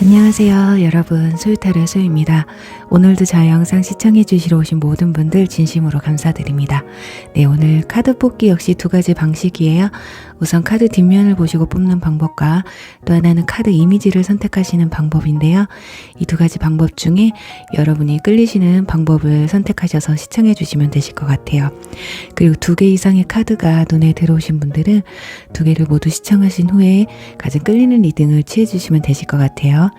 안녕하세요 여러분, 소유타르 소유입니다. 오늘도 저 영상 시청해 주시러 오신 모든 분들 진심으로 감사드립니다. 네, 오늘 카드 뽑기 역시 두 가지 방식이에요. 우선 카드 뒷면을 보시고 뽑는 방법과 또 하나는 카드 이미지를 선택하시는 방법인데요. 이 두 가지 방법 중에 여러분이 끌리시는 방법을 선택하셔서 시청해 주시면 되실 것 같아요. 그리고 두 개 이상의 카드가 눈에 들어오신 분들은 두 개를 모두 시청하신 후에 가장 끌리는 리딩을 취해 주시면 되실 것 같아요.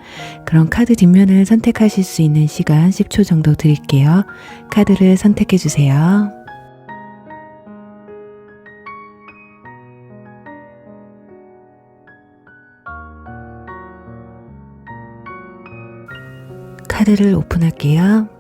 그럼 카드 뒷면을 선택하실 수 있는 시간 10초 정도 드릴게요. 카드를 선택해 주세요. 카드를 오픈할게요.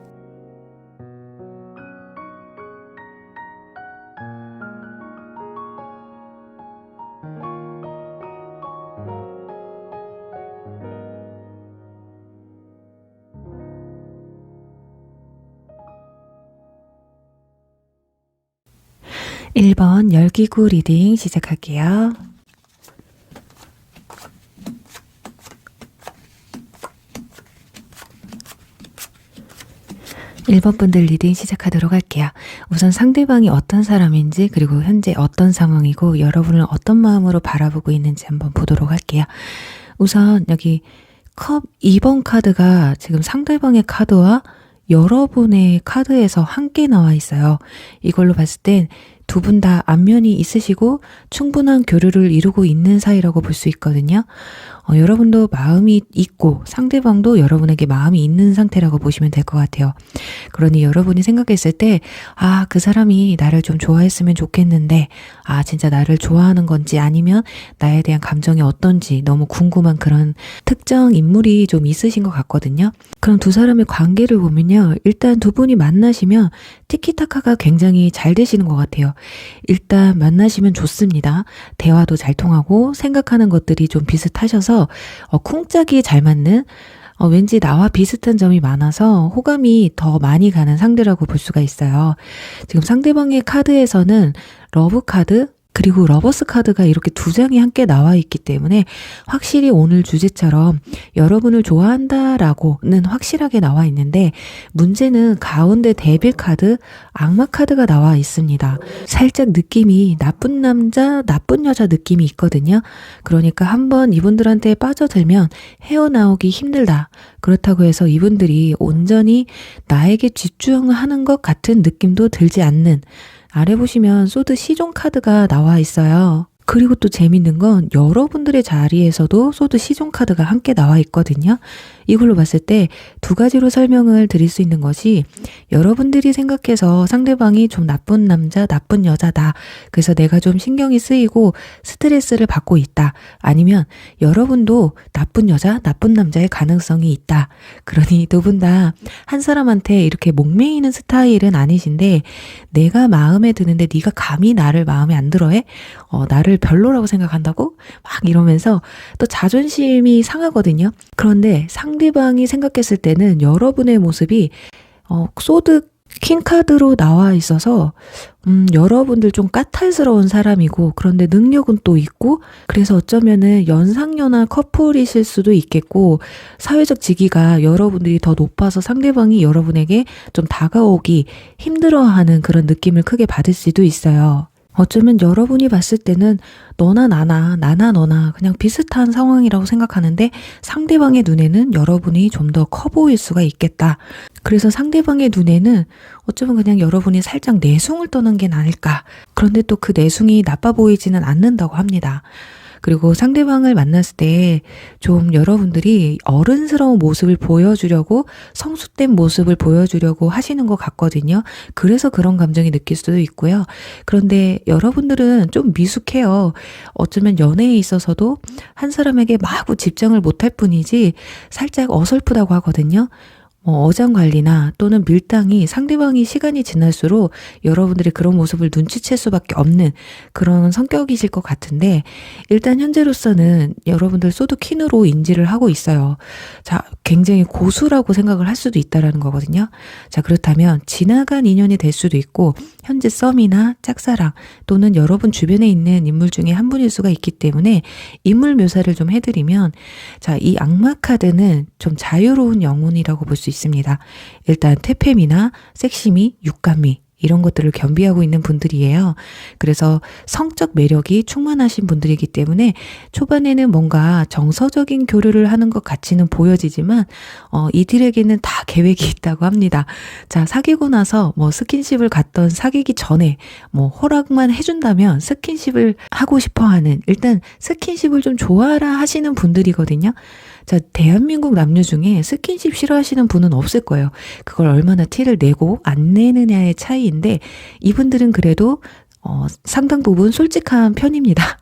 (1번) 열기구 리딩 시작할게요. (1번) 분들 리딩 시작하도록 할게요. 우선 상대방이 어떤 사람인지, 그리고 현재 어떤 상황이고 여러분을 어떤 마음으로 바라보고 있는지 한번 보도록 할게요. 우선 여기 컵 2번 카드가 지금 상대방의 카드와 여러분의 카드에서 함께 나와 있어요. 이걸로 봤을 땐 두 분 다 안면이 있으시고 충분한 교류를 이루고 있는 사이라고 볼 수 있거든요. 여러분도 마음이 있고 상대방도 여러분에게 마음이 있는 상태라고 보시면 될 것 같아요. 그러니 여러분이 생각했을 때 그 사람이 나를 좀 좋아했으면 좋겠는데 진짜 나를 좋아하는 건지 아니면 나에 대한 감정이 어떤지 너무 궁금한 그런 특정 인물이 좀 있으신 것 같거든요. 그럼 두 사람의 관계를 보면요, 일단 두 분이 만나시면 티키타카가 굉장히 잘 되시는 것 같아요. 일단 만나시면 좋습니다. 대화도 잘 통하고 생각하는 것들이 좀 비슷하셔서 쿵짝이 잘 맞는, 왠지 나와 비슷한 점이 많아서 호감이 더 많이 가는 상대라고 볼 수가 있어요. 지금 상대방의 카드에서는 러브 카드 그리고 러버스 카드가 이렇게 두 장이 함께 나와 있기 때문에 확실히 오늘 주제처럼 여러분을 좋아한다라고는 확실하게 나와 있는데, 문제는 가운데 데빌 카드, 악마 카드가 나와 있습니다. 살짝 느낌이 나쁜 남자, 나쁜 여자 느낌이 있거든요. 그러니까 한번 이분들한테 빠져들면 헤어나오기 힘들다. 그렇다고 해서 이분들이 온전히 나에게 집중하는 것 같은 느낌도 들지 않는, 아래 보시면 소드 시종 카드가 나와 있어요. 그리고 또 재밌는 건 여러분들의 자리에서도 소드 시종 카드가 함께 나와 있거든요. 이걸로 봤을 때 두 가지로 설명을 드릴 수 있는 것이, 여러분들이 생각해서 상대방이 좀 나쁜 남자, 나쁜 여자다, 그래서 내가 좀 신경이 쓰이고 스트레스를 받고 있다, 아니면 여러분도 나쁜 여자, 나쁜 남자의 가능성이 있다. 그러니 두 분 다 한 사람한테 이렇게 목매이는 스타일은 아니신데, 내가 마음에 드는데 네가 감히 나를 마음에 안 들어해? 나를 별로라고 생각한다고? 막 이러면서 또 자존심이 상하거든요. 그런데 상대방이 생각했을 때는 여러분의 모습이 소드 퀸 카드로 나와 있어서 여러분들 좀 까탈스러운 사람이고, 그런데 능력은 또 있고, 그래서 어쩌면은 연상연하 커플이실 수도 있겠고, 사회적 지위가 여러분들이 더 높아서 상대방이 여러분에게 좀 다가오기 힘들어하는 그런 느낌을 크게 받을 수도 있어요. 어쩌면 여러분이 봤을 때는 너나 나나, 나나 너나 그냥 비슷한 상황이라고 생각하는데, 상대방의 눈에는 여러분이 좀 더 커 보일 수가 있겠다. 그래서 상대방의 눈에는 어쩌면 그냥 여러분이 살짝 내숭을 떠는 게 아닐까. 그런데 또 그 내숭이 나빠 보이지는 않는다고 합니다. 그리고 상대방을 만났을 때 좀 여러분들이 어른스러운 모습을 보여주려고, 성숙된 모습을 보여주려고 하시는 것 같거든요. 그래서 그런 감정이 느낄 수도 있고요. 그런데 여러분들은 좀 미숙해요. 어쩌면 연애에 있어서도 한 사람에게 마구 집중을 못할 뿐이지 살짝 어설프다고 하거든요. 어장 관리나 또는 밀당이 상대방이 시간이 지날수록 여러분들이 그런 모습을 눈치챌 수밖에 없는 그런 성격이실 것 같은데, 일단 현재로서는 여러분들 소드 퀸으로 인지를 하고 있어요. 자, 굉장히 고수라고 생각을 할 수도 있다라는 거거든요. 자, 그렇다면 지나간 인연이 될 수도 있고 현재 썸이나 짝사랑 또는 여러분 주변에 있는 인물 중에 한 분일 수가 있기 때문에 인물 묘사를 좀 해드리면, 자, 이 악마 카드는 좀 자유로운 영혼이라고 볼 수 있습니다. 일단 태폐미나 섹시미, 육감미 이런 것들을 겸비하고 있는 분들이에요. 그래서 성적 매력이 충만하신 분들이기 때문에 초반에는 뭔가 정서적인 교류를 하는 것 같이는 보여지지만 이들에게는 다 계획이 있다고 합니다. 자, 사귀고 나서 스킨십을 갖던 사귀기 전에 허락만 해준다면 스킨십을 하고 싶어 하는, 일단 스킨십을 좀 좋아라 하시는 분들이거든요. 자, 대한민국 남녀 중에 스킨십 싫어하시는 분은 없을 거예요. 그걸 얼마나 티를 내고 안 내느냐의 차이인데, 이분들은 그래도 상당 부분 솔직한 편입니다.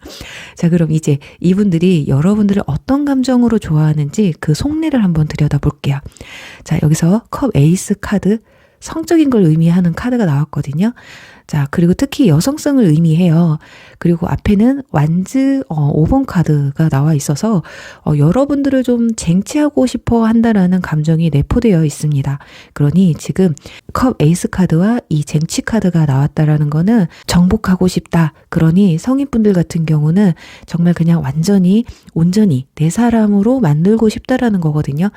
자, 그럼 이제 이분들이 여러분들을 어떤 감정으로 좋아하는지 그 속내를 한번 들여다볼게요. 자, 여기서 컵 에이스 카드, 성적인 걸 의미하는 카드가 나왔거든요. 자, 그리고 특히 여성성을 의미해요. 그리고 앞에는 완즈 5번 카드가 나와 있어서 여러분들을 좀 쟁취하고 싶어 한다라는 감정이 내포되어 있습니다. 그러니 지금 컵 에이스 카드와 이 쟁취 카드가 나왔다라는 거는 정복하고 싶다. 그러니 성인분들 같은 경우는 정말 그냥 완전히 온전히 내 사람으로 만들고 싶다라는 거거든요.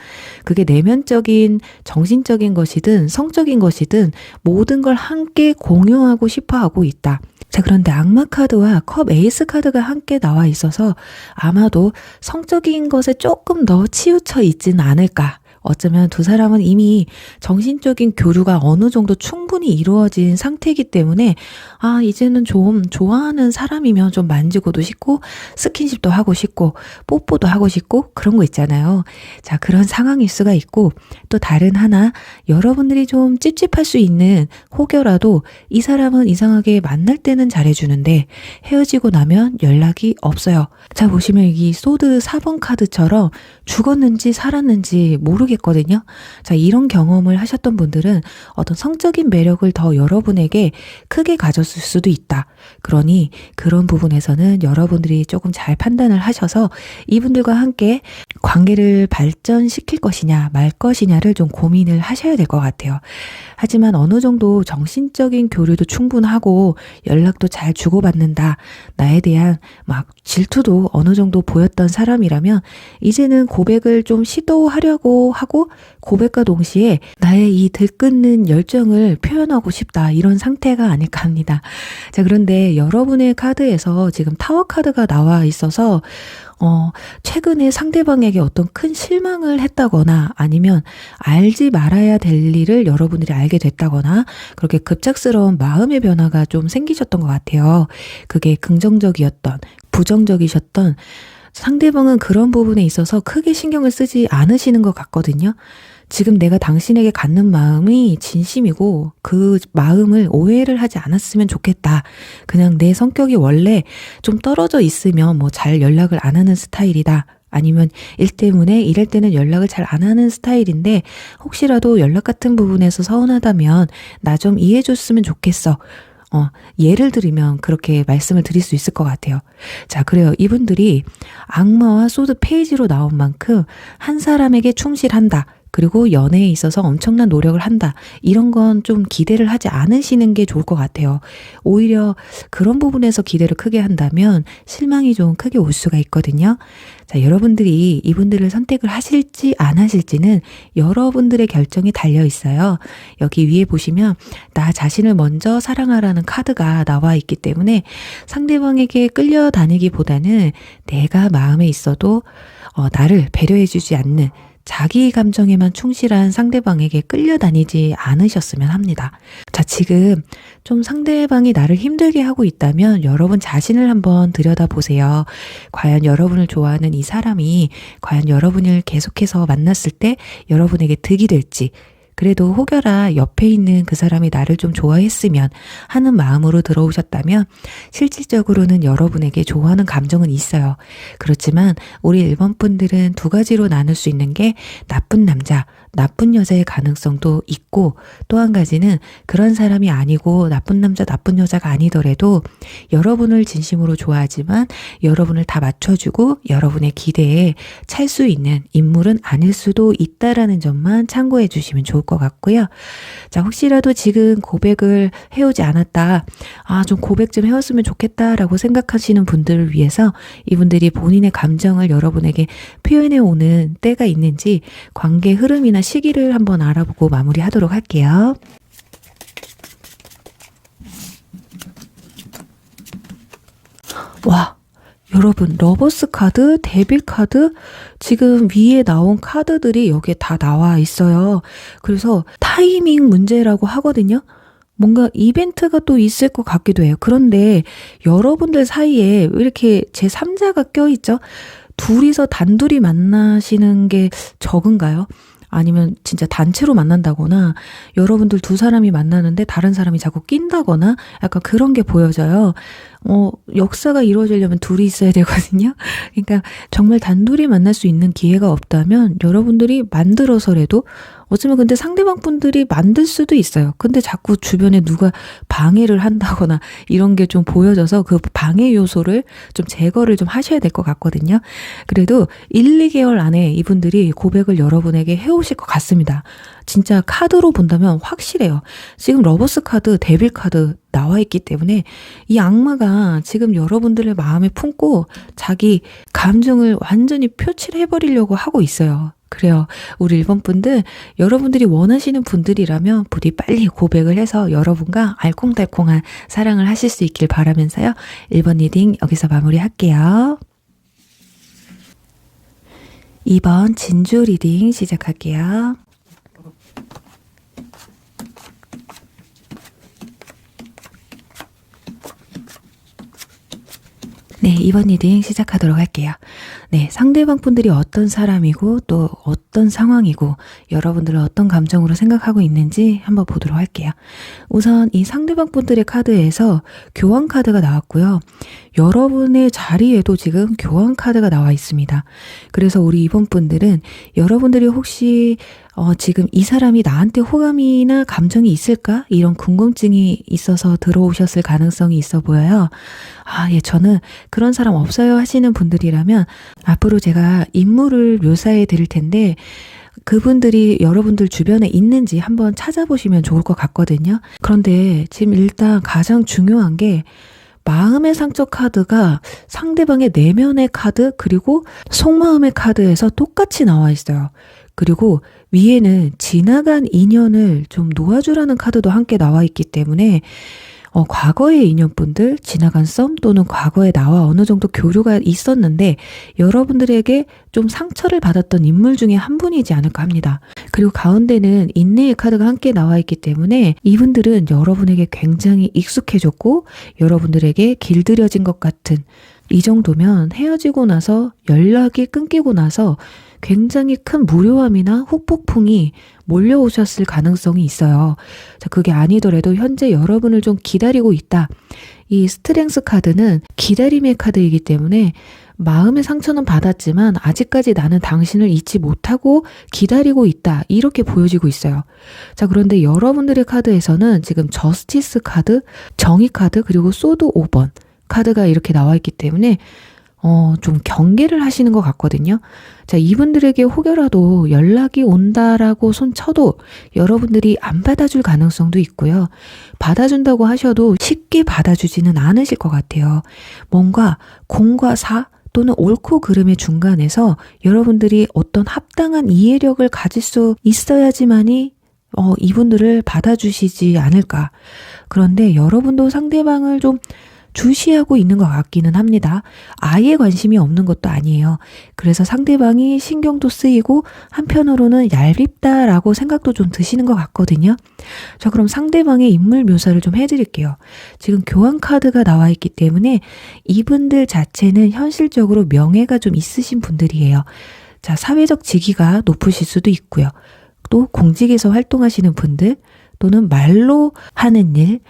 그게 내면적인 정신적인 것이든 성적인 것이든 모든 걸 함께 공유하고 싶어 하고 있다. 자, 그런데 악마 카드와 컵 에이스 카드가 함께 나와 있어서 아마도 성적인 것에 조금 더 치우쳐 있지는 않을까. 어쩌면 두 사람은 이미 정신적인 교류가 어느 정도 충분히 이루어진 상태이기 때문에 이제는 좀 좋아하는 사람이면 좀 만지고도 싶고 스킨십도 하고 싶고 뽀뽀도 하고 싶고 그런 거 있잖아요. 자, 그런 상황일 수가 있고, 또 다른 하나, 여러분들이 좀 찝찝할 수 있는 혹여라도 이 사람은 이상하게 만날 때는 잘해주는데 헤어지고 나면 연락이 없어요. 자, 보시면 여기 소드 4번 카드처럼 죽었는지 살았는지 모르겠거든요. 자, 이런 경험을 하셨던 분들은 어떤 성적인 매력을 더 여러분에게 크게 가졌을 수도 있다. 그러니 그런 부분에서는 여러분들이 조금 잘 판단을 하셔서 이분들과 함께 관계를 발전시킬 것이냐 말 것이냐를 좀 고민을 하셔야 될 것 같아요. 하지만 어느 정도 정신적인 교류도 충분하고 연락도 잘 주고받는다. 나에 대한 질투도 어느 정도 보였던 사람이라면 이제는 고백을 좀 시도하려고 하고, 고백과 동시에 나의 이 들끓는 열정을 표현하고 싶다. 이런 상태가 아닐까 합니다. 자, 그런데 여러분의 카드에서 지금 타워 카드가 나와 있어서 최근에 상대방에게 어떤 큰 실망을 했다거나 아니면 알지 말아야 될 일을 여러분들이 알게 됐다거나 그렇게 급작스러운 마음의 변화가 좀 생기셨던 것 같아요. 그게 긍정적이었던, 부정적이셨던, 상대방은 그런 부분에 있어서 크게 신경을 쓰지 않으시는 것 같거든요. 지금 내가 당신에게 갖는 마음이 진심이고 그 마음을 오해를 하지 않았으면 좋겠다. 그냥 내 성격이 원래 좀 떨어져 있으면 잘 연락을 안 하는 스타일이다. 아니면 일 때문에 이럴 때는 연락을 잘 안 하는 스타일인데 혹시라도 연락 같은 부분에서 서운하다면 나 좀 이해해 줬으면 좋겠어. 예를 들면 그렇게 말씀을 드릴 수 있을 것 같아요. 자, 그래요. 이분들이 악마와 소드 페이지로 나온 만큼 한 사람에게 충실한다. 그리고 연애에 있어서 엄청난 노력을 한다. 이런 건 좀 기대를 하지 않으시는 게 좋을 것 같아요. 오히려 그런 부분에서 기대를 크게 한다면 실망이 좀 크게 올 수가 있거든요. 자, 여러분들이 이분들을 선택을 하실지 안 하실지는 여러분들의 결정이 달려 있어요. 여기 위에 보시면 나 자신을 먼저 사랑하라는 카드가 나와 있기 때문에 상대방에게 끌려다니기보다는 내가 마음에 있어도 나를 배려해주지 않는, 자기 감정에만 충실한 상대방에게 끌려다니지 않으셨으면 합니다. 자, 지금 좀 상대방이 나를 힘들게 하고 있다면 여러분 자신을 한번 들여다보세요. 과연 여러분을 좋아하는 이 사람이 과연 여러분을 계속해서 만났을 때 여러분에게 득이 될지, 그래도 혹여라 옆에 있는 그 사람이 나를 좀 좋아했으면 하는 마음으로 들어오셨다면 실질적으로는 여러분에게 좋아하는 감정은 있어요. 그렇지만 우리 1번 분들은 두 가지로 나눌 수 있는 게 나쁜 남자, 나쁜 여자의 가능성도 있고, 또 한 가지는 그런 사람이 아니고 나쁜 남자, 나쁜 여자가 아니더라도 여러분을 진심으로 좋아하지만 여러분을 다 맞춰주고 여러분의 기대에 찰 수 있는 인물은 아닐 수도 있다라는 점만 참고해 주시면 좋을 것 같고요. 자, 혹시라도 지금 고백을 해오지 않았다, 좀 고백 좀 해왔으면 좋겠다라고 생각하시는 분들을 위해서 이분들이 본인의 감정을 여러분에게 표현해 오는 때가 있는지 관계 흐름이나 시기를 한번 알아보고 마무리하도록 할게요. 와, 여러분, 러버스 카드, 데빌 카드, 지금 위에 나온 카드들이 여기에 다 나와 있어요. 그래서 타이밍 문제라고 하거든요. 뭔가 이벤트가 또 있을 것 같기도 해요. 그런데 여러분들 사이에 왜 이렇게 제3자가 껴있죠? 둘이서 단둘이 만나시는 게 적은가요? 아니면 진짜 단체로 만난다거나 여러분들 두 사람이 만나는데 다른 사람이 자꾸 낀다거나 약간 그런 게 보여져요. 역사가 이루어지려면 둘이 있어야 되거든요. 그러니까 정말 단둘이 만날 수 있는 기회가 없다면 여러분들이 만들어서라도, 어쩌면 근데 상대방 분들이 만들 수도 있어요. 근데 자꾸 주변에 누가 방해를 한다거나 이런 게 좀 보여져서 그 방해 요소를 좀 제거를 좀 하셔야 될 것 같거든요. 그래도 1, 2개월 안에 이분들이 고백을 여러분에게 해오실 것 같습니다. 진짜 카드로 본다면 확실해요. 지금 러버스 카드, 데빌 카드 나와 있기 때문에 이 악마가 지금 여러분들의 마음에 품고 자기 감정을 완전히 표출을 해버리려고 하고 있어요. 그래요. 우리 1번 분들, 여러분들이 원하시는 분들이라면 부디 빨리 고백을 해서 여러분과 알콩달콩한 사랑을 하실 수 있길 바라면서요. 1번 리딩 여기서 마무리할게요. 2번 진주 리딩 시작할게요. 네, 2번 리딩 시작하도록 할게요. 네, 상대방 분들이 어떤 사람이고 또 어떤 상황이고 여러분들은 어떤 감정으로 생각하고 있는지 한번 보도록 할게요. 우선 이 상대방 분들의 카드에서 교환 카드가 나왔고요. 여러분의 자리에도 지금 교환 카드가 나와 있습니다. 그래서 우리 2번 분들은 여러분들이 혹시 지금 이 사람이 나한테 호감이나 감정이 있을까? 이런 궁금증이 있어서 들어오셨을 가능성이 있어 보여요. 예, 저는 그런 사람 없어요 하시는 분들이라면 앞으로 제가 인물을 묘사해 드릴 텐데 그분들이 여러분들 주변에 있는지 한번 찾아보시면 좋을 것 같거든요. 그런데 지금 일단 가장 중요한 게 마음의 상처 카드가 상대방의 내면의 카드 그리고 속마음의 카드에서 똑같이 나와 있어요. 그리고 위에는 지나간 인연을 좀 놓아주라는 카드도 함께 나와 있기 때문에 과거의 인연분들, 지나간 썸 또는 과거에 나와 어느 정도 교류가 있었는데 여러분들에게 좀 상처를 받았던 인물 중에 한 분이지 않을까 합니다. 그리고 가운데는 인내의 카드가 함께 나와 있기 때문에 이분들은 여러분에게 굉장히 익숙해졌고 여러분들에게 길들여진 것 같은, 이 정도면 헤어지고 나서 연락이 끊기고 나서 굉장히 큰 무료함이나 후폭풍이 몰려오셨을 가능성이 있어요. 자, 그게 아니더라도 현재 여러분을 좀 기다리고 있다. 이 스트렝스 카드는 기다림의 카드이기 때문에 마음의 상처는 받았지만 아직까지 나는 당신을 잊지 못하고 기다리고 있다. 이렇게 보여지고 있어요. 자, 그런데 여러분들의 카드에서는 지금 저스티스 카드, 정의 카드, 그리고 소드 5번 카드가 이렇게 나와 있기 때문에 좀 경계를 하시는 것 같거든요. 자, 이분들에게 혹여라도 연락이 온다라고 손 쳐도 여러분들이 안 받아줄 가능성도 있고요. 받아준다고 하셔도 쉽게 받아주지는 않으실 것 같아요. 뭔가 공과 사 또는 옳고 그름의 중간에서 여러분들이 어떤 합당한 이해력을 가질 수 있어야지만이 이분들을 받아주시지 않을까. 그런데 여러분도 상대방을 좀 주시하고 있는 것 같기는 합니다. 아예 관심이 없는 것도 아니에요. 그래서 상대방이 신경도 쓰이고 한편으로는 얄밉다라고 생각도 좀 드시는 것 같거든요. 자, 그럼 상대방의 인물 묘사를 좀 해드릴게요. 지금 교환 카드가 나와 있기 때문에 이분들 자체는 현실적으로 명예가 좀 있으신 분들이에요. 자, 사회적 지위가 높으실 수도 있고요. 또 공직에서 활동하시는 분들 또는 말로 하는 일,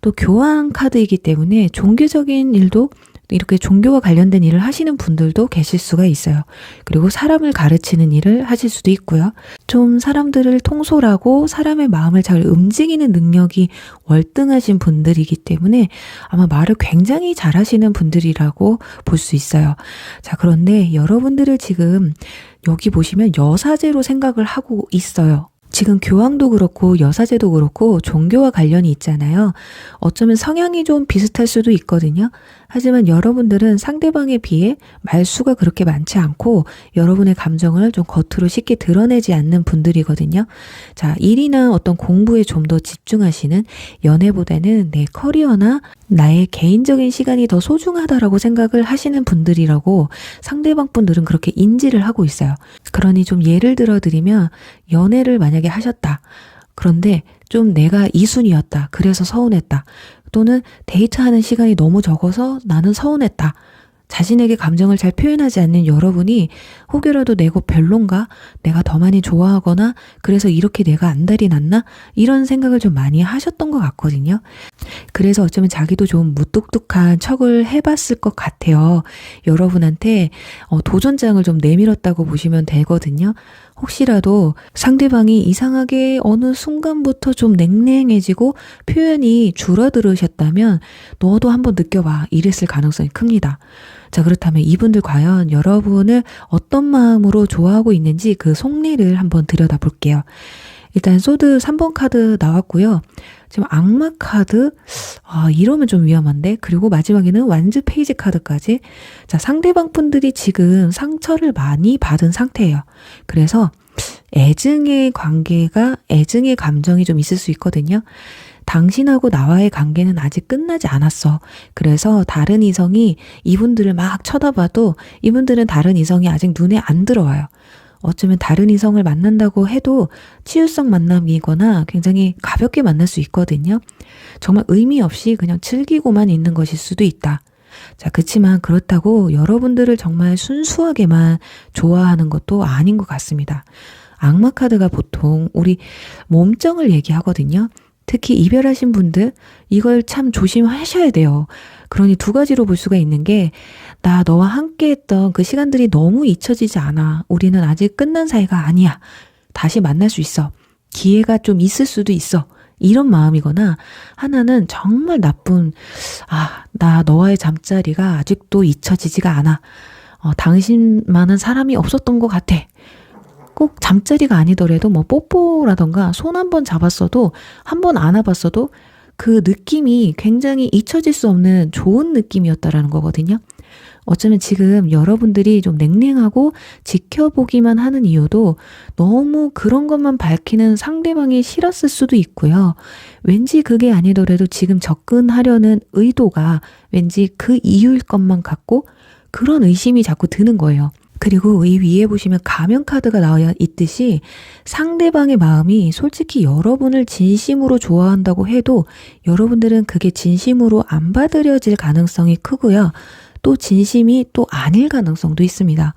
또 교환 카드이기 때문에 종교적인 일도 이렇게 종교와 관련된 일을 하시는 분들도 계실 수가 있어요. 그리고 사람을 가르치는 일을 하실 수도 있고요. 좀 사람들을 통솔하고 사람의 마음을 잘 움직이는 능력이 월등하신 분들이기 때문에 아마 말을 굉장히 잘하시는 분들이라고 볼 수 있어요. 자, 그런데 여러분들을 지금 여기 보시면 여사제로 생각을 하고 있어요. 지금 교황도 그렇고 여사제도 그렇고 종교와 관련이 있잖아요. 어쩌면 성향이 좀 비슷할 수도 있거든요. 하지만 여러분들은 상대방에 비해 말수가 그렇게 많지 않고 여러분의 감정을 좀 겉으로 쉽게 드러내지 않는 분들이거든요. 자, 일이나 어떤 공부에 좀 더 집중하시는, 연애보다는 내 커리어나 나의 개인적인 시간이 더 소중하다라고 생각을 하시는 분들이라고 상대방 분들은 그렇게 인지를 하고 있어요. 그러니 좀 예를 들어 드리면, 연애를 만약에 하셨다. 그런데 좀 내가 이순이었다. 그래서 서운했다. 또는 데이트하는 시간이 너무 적어서 나는 서운했다. 자신에게 감정을 잘 표현하지 않는 여러분이 혹여라도 내가 별론가? 내가 더 많이 좋아하거나 그래서 이렇게 내가 안달이 났나? 이런 생각을 좀 많이 하셨던 것 같거든요. 그래서 어쩌면 자기도 좀 무뚝뚝한 척을 해봤을 것 같아요. 여러분한테 도전장을 좀 내밀었다고 보시면 되거든요. 혹시라도 상대방이 이상하게 어느 순간부터 좀 냉랭해지고 표현이 줄어들으셨다면 너도 한번 느껴봐. 이랬을 가능성이 큽니다. 자, 그렇다면 이분들 과연 여러분을 어떤 마음으로 좋아하고 있는지 그 속내를 한번 들여다볼게요. 일단 소드 3번 카드 나왔고요. 지금 악마 카드, 이러면 좀 위험한데. 그리고 마지막에는 완즈 페이지 카드까지. 자, 상대방 분들이 지금 상처를 많이 받은 상태예요. 그래서 애증의 감정이 좀 있을 수 있거든요. 당신하고 나와의 관계는 아직 끝나지 않았어. 그래서 다른 이성이 이분들을 막 쳐다봐도 이분들은 다른 이성이 아직 눈에 안 들어와요. 어쩌면 다른 이성을 만난다고 해도 치유성 만남이거나 굉장히 가볍게 만날 수 있거든요. 정말 의미 없이 그냥 즐기고만 있는 것일 수도 있다. 자, 그렇지만 그렇다고 여러분들을 정말 순수하게만 좋아하는 것도 아닌 것 같습니다. 악마 카드가 보통 우리 몸정을 얘기하거든요. 특히 이별하신 분들, 이걸 참 조심하셔야 돼요. 그러니 두 가지로 볼 수가 있는 게, 나 너와 함께 했던 그 시간들이 너무 잊혀지지 않아. 우리는 아직 끝난 사이가 아니야. 다시 만날 수 있어. 기회가 좀 있을 수도 있어. 이런 마음이거나, 하나는 정말 나쁜, 나 너와의 잠자리가 아직도 잊혀지지가 않아. 당신만한 사람이 없었던 것 같아. 꼭 잠자리가 아니더라도 뭐 뽀뽀라던가 손 한 번 잡았어도, 한 번 안아봤어도 그 느낌이 굉장히 잊혀질 수 없는 좋은 느낌이었다라는 거거든요. 어쩌면 지금 여러분들이 좀 냉랭하고 지켜보기만 하는 이유도 너무 그런 것만 밝히는 상대방이 싫었을 수도 있고요. 왠지 그게 아니더라도 지금 접근하려는 의도가 왠지 그 이유일 것만 같고 그런 의심이 자꾸 드는 거예요. 그리고 이 위에 보시면 가면 카드가 나와 있듯이 상대방의 마음이 솔직히 여러분을 진심으로 좋아한다고 해도 여러분들은 그게 진심으로 안 받아들여질 가능성이 크고요. 또 진심이 또 아닐 가능성도 있습니다.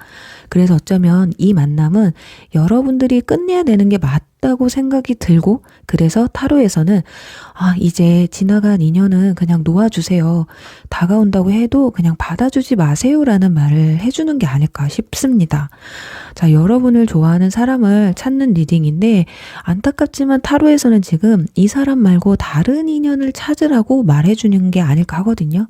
그래서 어쩌면 이 만남은 여러분들이 끝내야 되는 게 맞다고 생각이 들고, 그래서 타로에서는 이제 지나간 인연은 그냥 놓아주세요. 다가온다고 해도 그냥 받아주지 마세요라는 말을 해주는 게 아닐까 싶습니다. 자, 여러분을 좋아하는 사람을 찾는 리딩인데, 안타깝지만 타로에서는 지금 이 사람 말고 다른 인연을 찾으라고 말해주는 게 아닐까 하거든요.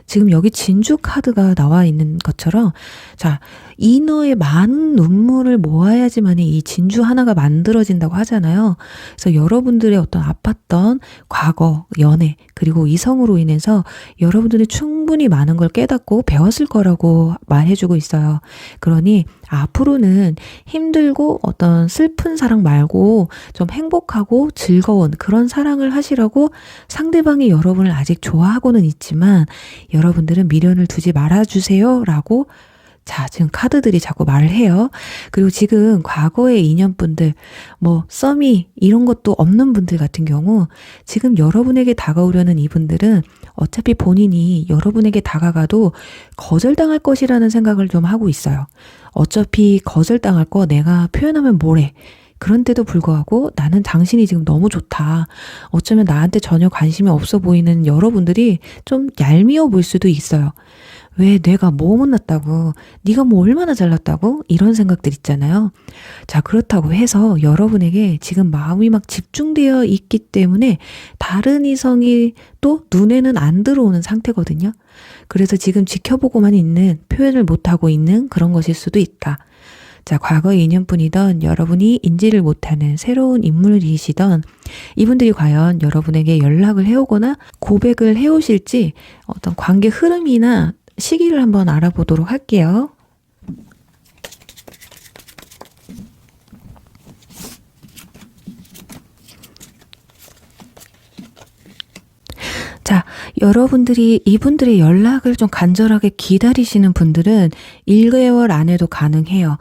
지금 여기 진주 카드가 나와 있는 것처럼, 자, 인어의 많은 눈물을 모아야지만 이 진주 하나가 만들어진다고 하잖아요. 그래서 여러분들의 어떤 아팠던 과거, 연애, 그리고 이성으로 인해서 여러분들이 충분히 많은 걸 깨닫고 배웠을 거라고 말해주고 있어요. 그러니 앞으로는 힘들고 어떤 슬픈 사랑 말고 좀 행복하고 즐거운 그런 사랑을 하시라고, 상대방이 여러분을 아직 좋아하고는 있지만 여러분들은 미련을 두지 말아주세요 라고 지금 카드들이 자꾸 말을 해요. 그리고 지금 과거의 인연분들, 썸이 이런 것도 없는 분들 같은 경우 지금 여러분에게 다가오려는 이분들은 어차피 본인이 여러분에게 다가가도 거절당할 것이라는 생각을 좀 하고 있어요. 어차피 거절당할 거 내가 표현하면 뭐래. 그런데도 불구하고 나는 당신이 지금 너무 좋다. 어쩌면 나한테 전혀 관심이 없어 보이는 여러분들이 좀 얄미워 보일 수도 있어요. 왜 내가 뭐 못났다고, 네가 뭐 얼마나 잘났다고, 이런 생각들 있잖아요. 자, 그렇다고 해서 여러분에게 지금 마음이 막 집중되어 있기 때문에 다른 이성이 또 눈에는 안 들어오는 상태거든요. 그래서 지금 지켜보고만 있는, 표현을 못하고 있는 그런 것일 수도 있다. 자, 과거의 인연뿐이던 여러분이 인지를 못하는 새로운 인물이시던 이분들이 과연 여러분에게 연락을 해오거나 고백을 해오실지 어떤 관계 흐름이나 시기를 한번 알아보도록 할게요. 자, 여러분들이 이분들의 연락을 좀 간절하게 기다리시는 분들은 1개월 안에도 가능해요.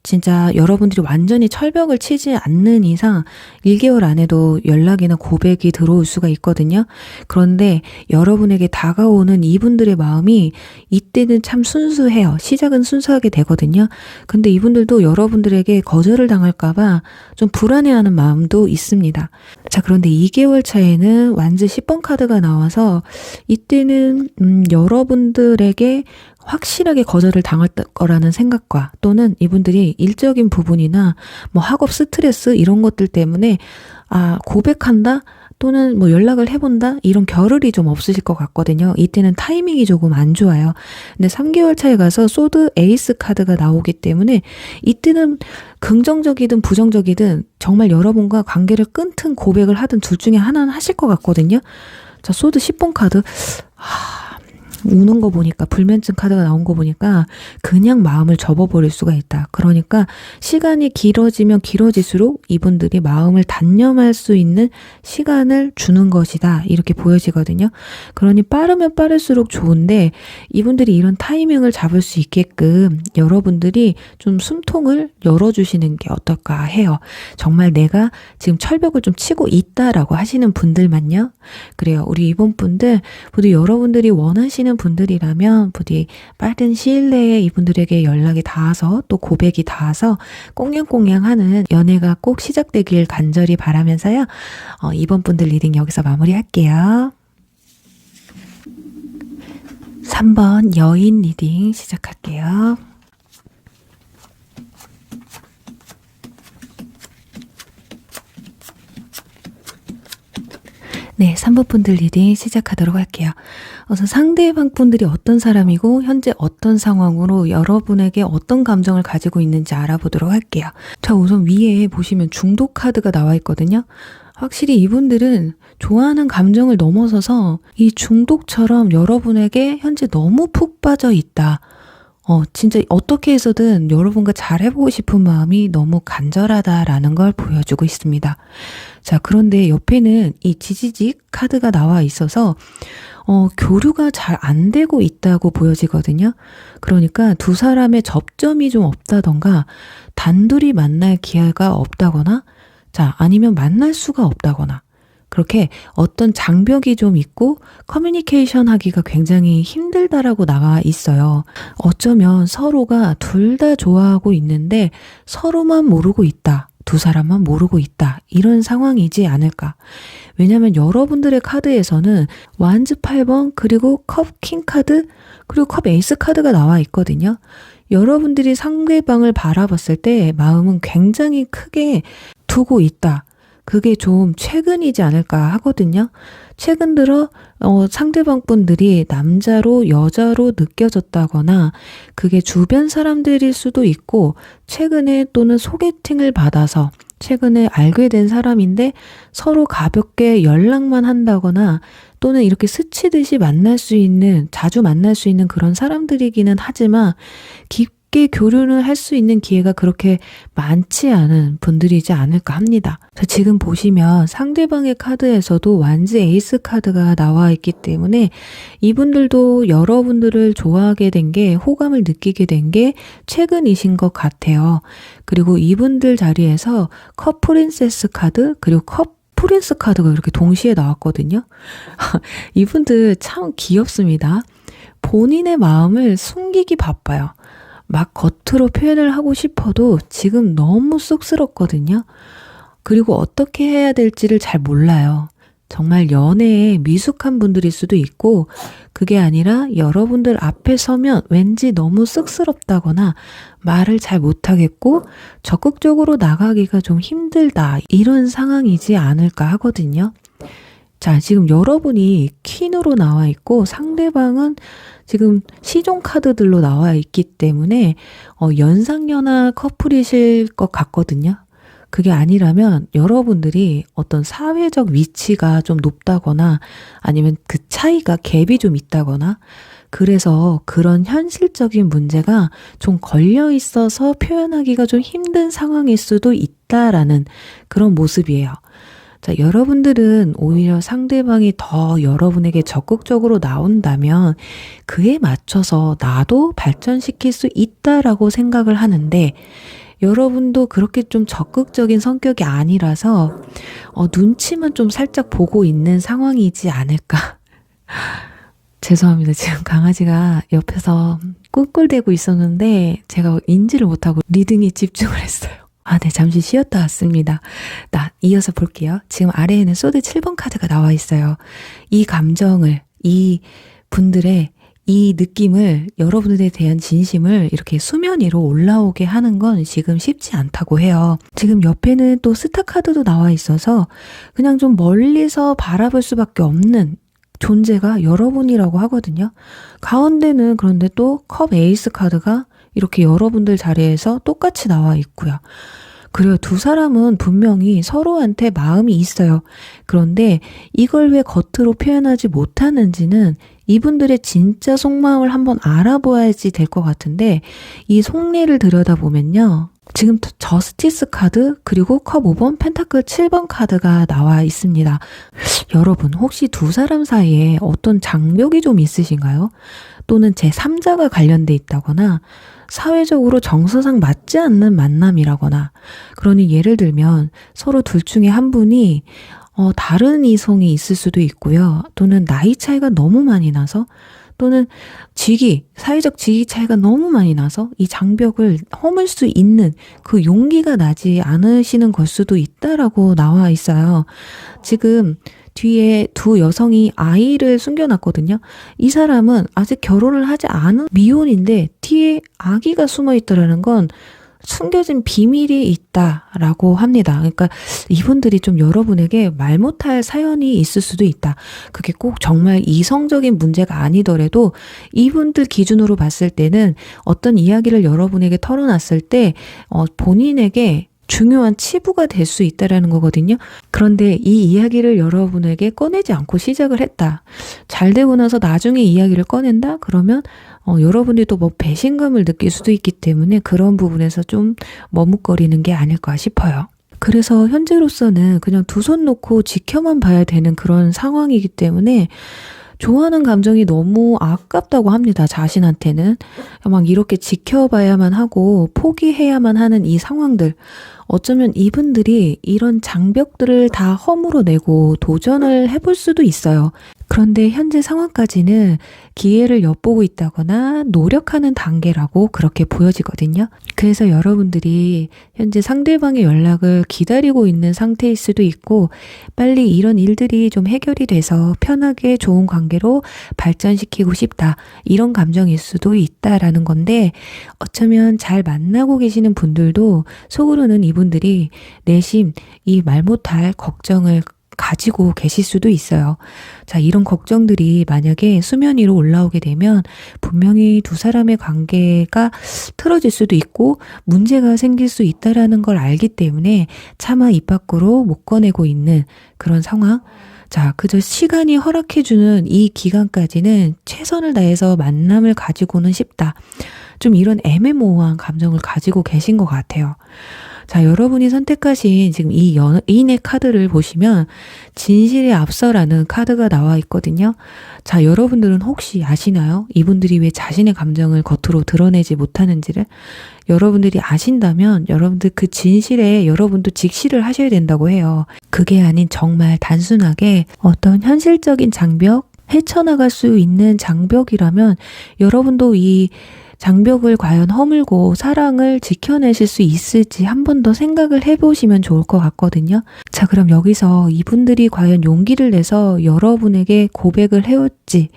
진짜 여러분들이 완전히 철벽을 치지 않는 이상 1개월 안에도 연락이나 고백이 들어올 수가 있거든요. 그런데 여러분에게 다가오는 이분들의 마음이 이때는 참 순수해요. 시작은 순수하게 되거든요. 근데 이분들도 여러분들에게 거절을 당할까봐 좀 불안해하는 마음도 있습니다. 자, 그런데 2개월 차에는 완즈 10번 카드가 나와서 이때는 여러분들에게 확실하게 거절을 당할 거라는 생각과 또는 이분들이 일적인 부분이나 뭐 학업 스트레스 이런 것들 때문에 고백한다 또는 뭐 연락을 해본다 이런 겨를이 좀 없으실 것 같거든요. 이때는 타이밍이 조금 안 좋아요. 근데 3개월 차에 가서 소드 에이스 카드가 나오기 때문에 이때는 긍정적이든 부정적이든 정말 여러분과 관계를 끊든 고백을 하든 둘 중에 하나는 하실 것 같거든요. 자, 소드 10번 카드 우는 거 보니까, 불면증 카드가 나온 거 보니까 그냥 마음을 접어버릴 수가 있다. 그러니까 시간이 길어지면 길어질수록 이분들이 마음을 단념할 수 있는 시간을 주는 것이다. 이렇게 보여지거든요. 그러니 빠르면 빠를수록 좋은데 이분들이 이런 타이밍을 잡을 수 있게끔 여러분들이 좀 숨통을 열어주시는 게 어떨까 해요. 정말 내가 지금 철벽을 좀 치고 있다라고 하시는 분들만요. 그래요. 우리 이번 분들 모두 여러분들이 원하시는 분들이라면 부디 빠른 시일 내에 이분들에게 연락이 닿아서 또 고백이 닿아서 꽁냥꽁냥하는 연애가 꼭 시작되길 간절히 바라면서요. 이번 분들 리딩 여기서 마무리할게요. 3번 여인 리딩 시작할게요. 네, 3번 분들 리딩 시작하도록 할게요. 우선 상대방 분들이 어떤 사람이고 현재 어떤 상황으로 여러분에게 어떤 감정을 가지고 있는지 알아보도록 할게요. 자, 우선 위에 보시면 중독 카드가 나와 있거든요. 확실히 이분들은 좋아하는 감정을 넘어서서 이 중독처럼 여러분에게 현재 너무 푹 빠져 있다. 진짜 어떻게 해서든 여러분과 잘 해보고 싶은 마음이 너무 간절하다라는 걸 보여주고 있습니다. 자, 그런데 옆에는 이 지지직 카드가 나와 있어서 교류가 잘 안 되고 있다고 보여지거든요. 그러니까 두 사람의 접점이 좀 없다던가 단둘이 만날 기회가 없다거나 자, 아니면 만날 수가 없다거나 그렇게 어떤 장벽이 좀 있고 커뮤니케이션 하기가 굉장히 힘들다라고 나와 있어요. 어쩌면 서로가 둘 다 좋아하고 있는데 서로만 모르고 있다. 두 사람만 모르고 있다. 이런 상황이지 않을까. 왜냐면 여러분들의 카드에서는 완즈 8번 그리고 컵 킹 카드 그리고 컵 에이스 카드가 나와 있거든요. 여러분들이 상대방을 바라봤을 때 마음은 굉장히 크게 두고 있다. 그게 좀 최근이지 않을까 하거든요. 최근 들어 상대방 분들이 남자로 여자로 느껴졌다거나 그게 주변 사람들일 수도 있고 최근에 또는 소개팅을 받아서 최근에 알게 된 사람인데 서로 가볍게 연락만 한다거나 또는 이렇게 스치듯이 만날 수 있는 자주 만날 수 있는 그런 사람들이기는 하지만 깊게 교류를 할 수 있는 기회가 그렇게 많지 않은 분들이지 않을까 합니다. 지금 보시면 상대방의 카드에서도 완즈 에이스 카드가 나와 있기 때문에 이분들도 여러분들을 좋아하게 된 게 호감을 느끼게 된 게 최근이신 것 같아요. 그리고 이분들 자리에서 컵 프린세스 카드 그리고 컵 프린스 카드가 이렇게 동시에 나왔거든요. 이분들 참 귀엽습니다. 본인의 마음을 숨기기 바빠요. 막 겉으로 표현을 하고 싶어도 지금 너무 쑥스럽거든요. 그리고 어떻게 해야 될지를 잘 몰라요. 정말 연애에 미숙한 분들일 수도 있고, 그게 아니라 여러분들 앞에 서면 왠지 너무 쑥스럽다거나 말을 잘 못하겠고 적극적으로 나가기가 좀 힘들다, 이런 상황이지 않을까 하거든요. 자, 지금 여러분이 퀸으로 나와 있고 상대방은 지금 시종 카드들로 나와 있기 때문에 연상연하 커플이실 것 같거든요. 그게 아니라면 여러분들이 어떤 사회적 위치가 좀 높다거나 아니면 그 차이가 갭이 좀 있다거나, 그래서 그런 현실적인 문제가 좀 걸려 있어서 표현하기가 좀 힘든 상황일 수도 있다라는 그런 모습이에요. 자, 여러분들은 오히려 상대방이 더 여러분에게 적극적으로 나온다면 그에 맞춰서 나도 발전시킬 수 있다라고 생각을 하는데, 여러분도 그렇게 좀 적극적인 성격이 아니라서 눈치만 좀 살짝 보고 있는 상황이지 않을까. 죄송합니다. 지금 강아지가 옆에서 꿀꿀대고 있었는데 제가 인지를 못하고 리듬에 집중을 했어요. 네, 잠시 쉬었다 왔습니다. 이어서 볼게요. 지금 아래에는 소드 7번 카드가 나와 있어요. 이 감정을, 이 분들의 이 느낌을, 여러분들에 대한 진심을 이렇게 수면 위로 올라오게 하는 건 지금 쉽지 않다고 해요. 지금 옆에는 또 스타 카드도 나와 있어서 그냥 좀 멀리서 바라볼 수밖에 없는 존재가 여러분이라고 하거든요. 가운데는 그런데 또 컵 에이스 카드가 이렇게 여러분들 자리에서 똑같이 나와 있고요. 그리고 두 사람은 분명히 서로한테 마음이 있어요. 그런데 이걸 왜 겉으로 표현하지 못하는지는 이분들의 진짜 속마음을 한번 알아봐야지 될 것 같은데, 이 속내를 들여다보면요. 지금 저스티스 카드 그리고 컵 5번 펜타클 7번 카드가 나와 있습니다. 여러분, 혹시 두 사람 사이에 어떤 장벽이 좀 있으신가요? 또는 제3자가 관련돼 있다거나 사회적으로 정서상 맞지 않는 만남이라거나, 그러니 예를 들면 서로 둘 중에 한 분이 다른 이성이 있을 수도 있고요. 또는 나이 차이가 너무 많이 나서, 또는 사회적 직위 차이가 너무 많이 나서 이 장벽을 허물 수 있는 그 용기가 나지 않으시는 걸 수도 있다라고 나와 있어요. 지금 뒤에 두 여성이 아이를 숨겨놨거든요. 이 사람은 아직 결혼을 하지 않은 미혼인데 뒤에 아기가 숨어 있더라는 건 숨겨진 비밀이 있다라고 합니다. 그러니까 이분들이 좀 여러분에게 말 못할 사연이 있을 수도 있다. 그게 꼭 정말 이성적인 문제가 아니더라도 이분들 기준으로 봤을 때는 어떤 이야기를 여러분에게 털어놨을 때 본인에게 중요한 치부가 될 수 있다라는 거거든요. 그런데 이 이야기를 여러분에게 꺼내지 않고 시작을 했다. 잘 되고 나서 나중에 이야기를 꺼낸다? 그러면 여러분이 또 뭐 배신감을 느낄 수도 있기 때문에 그런 부분에서 좀 머뭇거리는 게 아닐까 싶어요. 그래서 현재로서는 그냥 두 손 놓고 지켜만 봐야 되는 그런 상황이기 때문에 좋아하는 감정이 너무 아깝다고 합니다. 자신한테는. 막 이렇게 지켜봐야만 하고 포기해야만 하는 이 상황들. 어쩌면 이분들이 이런 장벽들을 다 허물어내고 도전을 해볼 수도 있어요. 그런데 현재 상황까지는 기회를 엿보고 있다거나 노력하는 단계라고 그렇게 보여지거든요. 그래서 여러분들이 현재 상대방의 연락을 기다리고 있는 상태일 수도 있고, 빨리 이런 일들이 좀 해결이 돼서 편하게 좋은 관계로 발전시키고 싶다, 이런 감정일 수도 있다라는 건데, 어쩌면 잘 만나고 계시는 분들도 속으로는 이분들이 내심 이 말 못할 걱정을 가지고 계실 수도 있어요. 자, 이런 걱정들이 만약에 수면 위로 올라오게 되면 분명히 두 사람의 관계가 틀어질 수도 있고 문제가 생길 수 있다라는 걸 알기 때문에 차마 입 밖으로 못 꺼내고 있는 그런 상황. 자, 그저 시간이 허락해주는 이 기간까지는 최선을 다해서 만남을 가지고는 싶다. 좀 이런 애매모호한 감정을 가지고 계신 것 같아요. 자, 여러분이 선택하신 지금 이 연인의 카드를 보시면 진실에 앞서라는 카드가 나와 있거든요. 자, 여러분들은 혹시 아시나요? 이분들이 왜 자신의 감정을 겉으로 드러내지 못하는지를? 여러분들이 아신다면 여러분들 그 진실에 여러분도 직시를 하셔야 된다고 해요. 그게 아닌 정말 단순하게 어떤 현실적인 장벽, 헤쳐나갈 수 있는 장벽이라면 여러분도 이 장벽을 과연 허물고 사랑을 지켜내실 수 있을지 한 번 더 생각을 해보시면 좋을 것 같거든요. 자, 그럼 여기서 이분들이 과연 용기를 내서 여러분에게 고백을 해올지,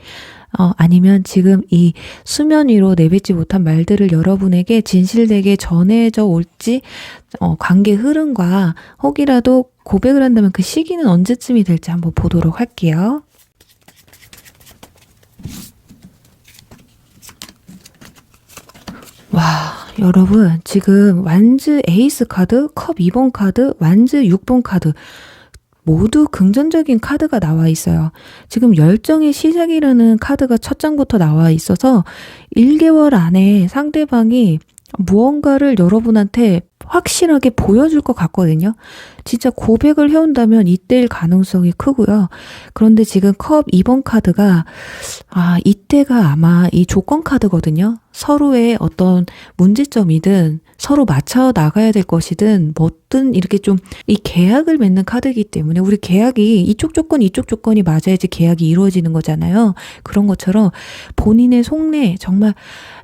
아니면 지금 이 수면 위로 내뱉지 못한 말들을 여러분에게 진실되게 전해져 올지, 관계 흐름과 혹이라도 고백을 한다면 그 시기는 언제쯤이 될지 한번 보도록 할게요. 와, 여러분 지금 완즈 에이스 카드, 컵 2번 카드, 완즈 6번 카드 모두 긍정적인 카드가 나와 있어요. 지금 열정의 시작이라는 카드가 첫 장부터 나와 있어서 1개월 안에 상대방이 무언가를 여러분한테 확실하게 보여줄 것 같거든요. 진짜 고백을 해온다면 이때일 가능성이 크고요. 그런데 지금 컵 2번 카드가 이때가 아마 이 조건 카드거든요. 서로의 어떤 문제점이든 서로 맞춰 나가야 될 것이든 뭐든 이렇게 좀 이 계약을 맺는 카드이기 때문에 우리 계약이 이쪽 조건 이쪽 조건이 맞아야지 계약이 이루어지는 거잖아요. 그런 것처럼 본인의 속내 정말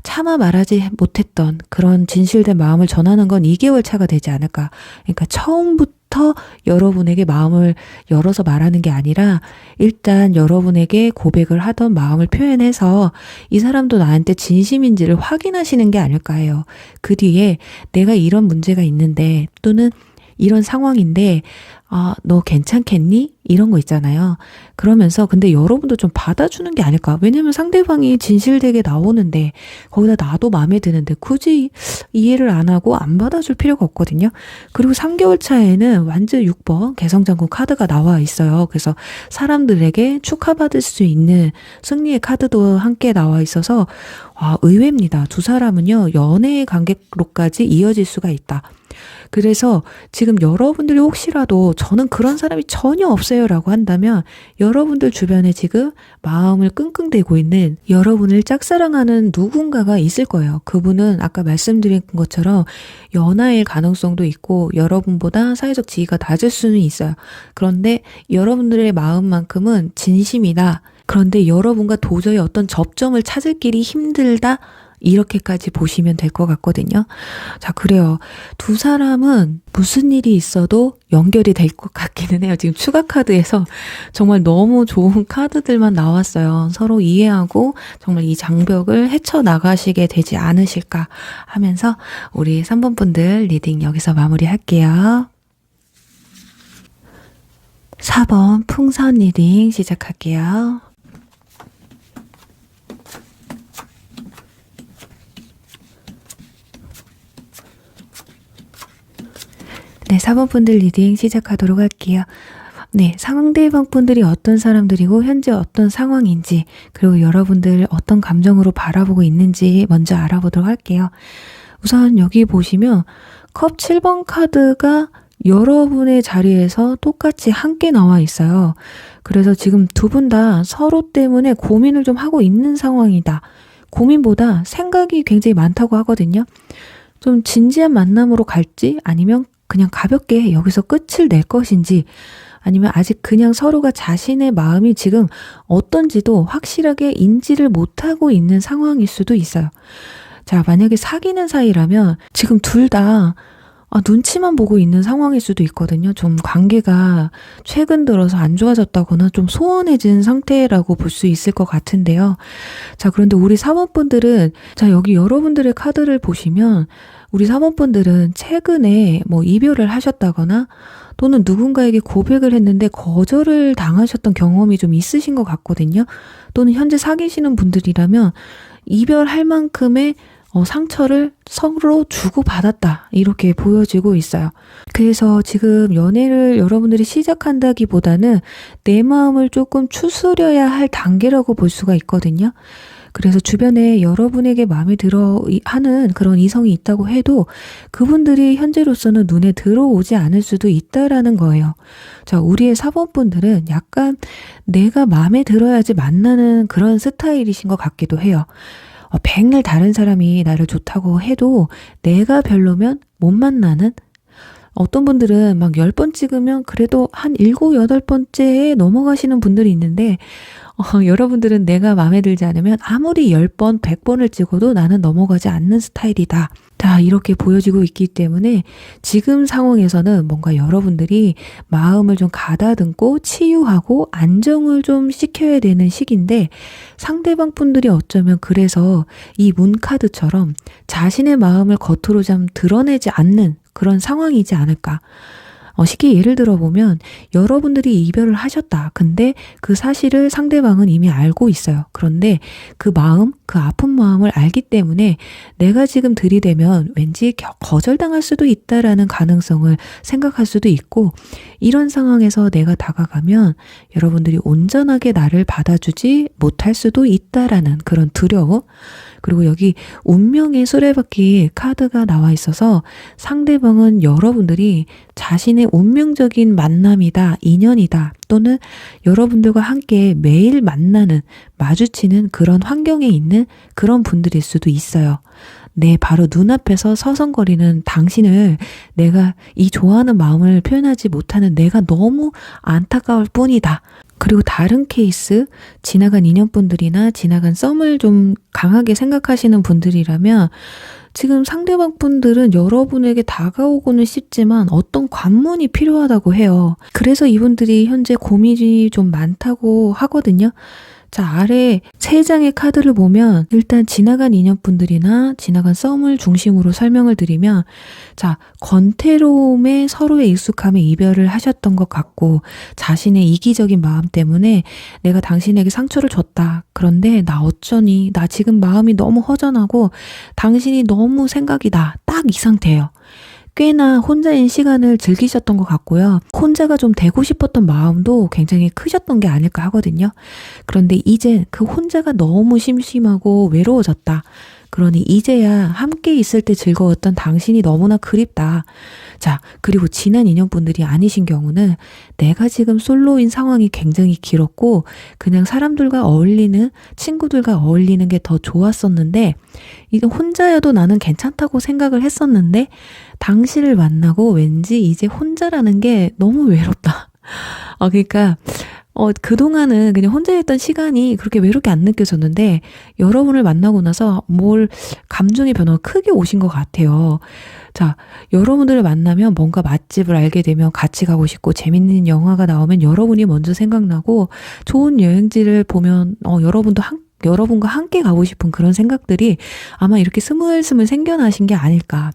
차마 말하지 못했던 그런 진실된 마음을 전하는 건 2개월 차가 되지 않을까. 그러니까 처음부터 여러분에게 마음을 열어서 말하는 게 아니라 일단 여러분에게 고백을 하던 마음을 표현해서 이 사람도 나한테 진심인지를 확인하시는 게 아닐까 해요. 그 뒤에 내가 이런 문제가 있는데 또는 이런 상황인데 너 괜찮겠니? 이런 거 있잖아요. 그러면서 근데 여러분도 좀 받아주는 게 아닐까. 왜냐면 상대방이 진실되게 나오는데 거기다 나도 마음에 드는데 굳이 이해를 안 하고 안 받아줄 필요가 없거든요. 그리고 3개월 차에는 완즈 6번 개성장군 카드가 나와 있어요. 그래서 사람들에게 축하받을 수 있는 승리의 카드도 함께 나와 있어서 의외입니다. 두 사람은요 연애의 관계로까지 이어질 수가 있다. 그래서 지금 여러분들이 혹시라도 저는 그런 사람이 전혀 없어요 라고 한다면 여러분들 주변에 지금 마음을 끙끙대고 있는 여러분을 짝사랑하는 누군가가 있을 거예요. 그분은 아까 말씀드린 것처럼 연하일 가능성도 있고 여러분보다 사회적 지위가 낮을 수는 있어요. 그런데 여러분들의 마음만큼은 진심이다. 그런데 여러분과 도저히 어떤 접점을 찾을 길이 힘들다. 이렇게까지 보시면 될 것 같거든요. 자, 그래요. 두 사람은 무슨 일이 있어도 연결이 될 것 같기는 해요. 지금 추가 카드에서 정말 너무 좋은 카드들만 나왔어요. 서로 이해하고 정말 이 장벽을 헤쳐나가시게 되지 않으실까 하면서 우리 3번 분들 리딩 여기서 마무리할게요. 4번 풍선 리딩 시작할게요. 네, 4번 분들 리딩 시작하도록 할게요. 네, 상대방 분들이 어떤 사람들이고 현재 어떤 상황인지 그리고 여러분들 어떤 감정으로 바라보고 있는지 먼저 알아보도록 할게요. 우선 여기 보시면 컵 7번 카드가 여러분의 자리에서 똑같이 함께 나와 있어요. 그래서 지금 두 분 다 서로 때문에 고민을 좀 하고 있는 상황이다. 고민보다 생각이 굉장히 많다고 하거든요. 좀 진지한 만남으로 갈지 아니면 그냥 가볍게 여기서 끝을 낼 것인지 아니면 아직 그냥 서로가 자신의 마음이 지금 어떤지도 확실하게 인지를 못하고 있는 상황일 수도 있어요. 자, 만약에 사귀는 사이라면 지금 둘 다 눈치만 보고 있는 상황일 수도 있거든요. 좀 관계가 최근 들어서 안 좋아졌다거나 좀 소원해진 상태라고 볼 수 있을 것 같은데요. 자, 그런데 우리 4번 분들은 자, 여기 여러분들의 카드를 보시면 우리 4번 분들은 최근에 뭐 이별을 하셨다거나 또는 누군가에게 고백을 했는데 거절을 당하셨던 경험이 좀 있으신 것 같거든요. 또는 현재 사귀시는 분들이라면 이별할 만큼의 상처를 서로 주고받았다 이렇게 보여지고 있어요. 그래서 지금 연애를 여러분들이 시작한다기보다는 내 마음을 조금 추스려야 할 단계라고 볼 수가 있거든요. 그래서 주변에 여러분에게 마음에 들어 하는 그런 이성이 있다고 해도 그분들이 현재로서는 눈에 들어오지 않을 수도 있다라는 거예요. 자, 우리의 4번 분들은 약간 내가 마음에 들어야지 만나는 그런 스타일이신 것 같기도 해요. 백날 다른 사람이 나를 좋다고 해도 내가 별로면 못 만나는 어떤 분들은 막 10번 찍으면 그래도 한 7, 8번째에 넘어가시는 분들이 있는데 여러분들은 내가 마음에 들지 않으면 아무리 10번, 100번을 찍어도 나는 넘어가지 않는 스타일이다. 다 이렇게 보여지고 있기 때문에 지금 상황에서는 뭔가 여러분들이 마음을 좀 가다듬고 치유하고 안정을 좀 시켜야 되는 시기인데, 상대방 분들이 어쩌면 그래서 이 문카드처럼 자신의 마음을 겉으로 좀 드러내지 않는 그런 상황이지 않을까. 쉽게 예를 들어보면 여러분들이 이별을 하셨다. 근데 그 사실을 상대방은 이미 알고 있어요. 그런데 그 마음, 그 아픈 마음을 알기 때문에 내가 지금 들이대면 왠지 거절당할 수도 있다라는 가능성을 생각할 수도 있고, 이런 상황에서 내가 다가가면 여러분들이 온전하게 나를 받아주지 못할 수도 있다라는 그런 두려움, 그리고 여기 운명의 수레바퀴 카드가 나와 있어서 상대방은 여러분들이 자신의 운명적인 만남이다, 인연이다, 또는 여러분들과 함께 매일 만나는, 마주치는 그런 환경에 있는 그런 분들일 수도 있어요. 내 바로 눈앞에서 서성거리는 당신을 내가 이 좋아하는 마음을 표현하지 못하는 내가 너무 안타까울 뿐이다. 그리고 다른 케이스, 지나간 인연분들이나 지나간 썸을 좀 강하게 생각하시는 분들이라면 지금 상대방 분들은 여러분에게 다가오고는 싶지만 어떤 관문이 필요하다고 해요. 그래서 이분들이 현재 고민이 좀 많다고 하거든요. 자, 아래 3장의 카드를 보면 일단 지나간 인연분들이나 지나간 썸을 중심으로 설명을 드리면, 자, 권태로움에 서로의 익숙함에 이별을 하셨던 것 같고, 자신의 이기적인 마음 때문에 내가 당신에게 상처를 줬다. 그런데 나 어쩌니? 나 지금 마음이 너무 허전하고 당신이 너무 생각이 나. 딱 이 상태예요. 꽤나 혼자인 시간을 즐기셨던 것 같고요. 혼자가 좀 되고 싶었던 마음도 굉장히 크셨던 게 아닐까 하거든요. 그런데 이제 그 혼자가 너무 심심하고 외로워졌다. 그러니 이제야 함께 있을 때 즐거웠던 당신이 너무나 그립다. 자, 그리고 지난 인연분들이 아니신 경우는 내가 지금 솔로인 상황이 굉장히 길었고 그냥 사람들과 어울리는, 친구들과 어울리는 게 더 좋았었는데, 이게 혼자여도 나는 괜찮다고 생각을 했었는데 당신을 만나고 왠지 이제 혼자라는 게 너무 외롭다. 그러니까 그동안은 그냥 혼자였던 시간이 그렇게 외롭게 안 느껴졌는데 여러분을 만나고 나서 감정의 변화가 크게 오신 것 같아요. 자, 여러분들을 만나면 뭔가 맛집을 알게 되면 같이 가고 싶고, 재밌는 영화가 나오면 여러분이 먼저 생각나고, 좋은 여행지를 보면 여러분과 함께 가고 싶은 그런 생각들이 아마 이렇게 스물스물 생겨나신 게 아닐까.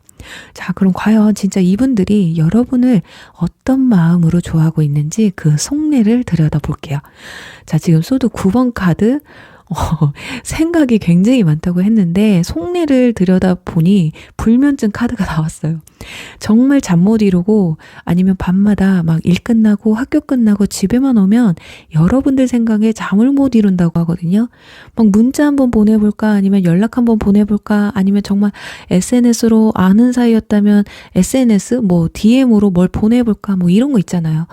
자, 그럼 과연 진짜 이분들이 여러분을 어떤 마음으로 좋아하고 있는지 그 속내를 들여다볼게요. 자, 지금 소드 9번 카드, 생각이 굉장히 많다고 했는데 속내를 들여다보니 불면증 카드가 나왔어요. 정말 잠 못 이루고 아니면 밤마다 막 일 끝나고 학교 끝나고 집에만 오면 여러분들 생각에 잠을 못 이룬다고 하거든요. 막 문자 한번 보내볼까, 아니면 연락 한번 보내볼까, 아니면 정말 SNS로 아는 사이였다면 SNS DM으로 뭘 보내볼까, 이런 거 있잖아요.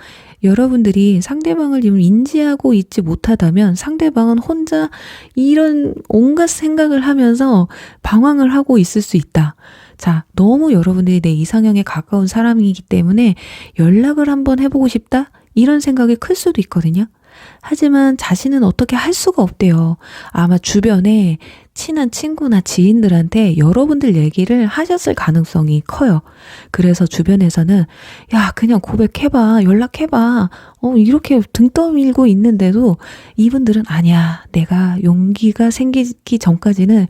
여러분들이 상대방을 지금 인지하고 있지 못하다면 상대방은 혼자 이런 온갖 생각을 하면서 방황을 하고 있을 수 있다. 자, 너무 여러분들이 내 이상형에 가까운 사람이기 때문에 연락을 한번 해보고 싶다? 이런 생각이 클 수도 있거든요. 하지만 자신은 어떻게 할 수가 없대요. 아마 주변에 친한 친구나 지인들한테 여러분들 얘기를 하셨을 가능성이 커요. 그래서 주변에서는 야, 그냥 고백해봐, 연락해봐, 이렇게 등 떠밀고 있는데도 이분들은 아니야, 내가 용기가 생기기 전까지는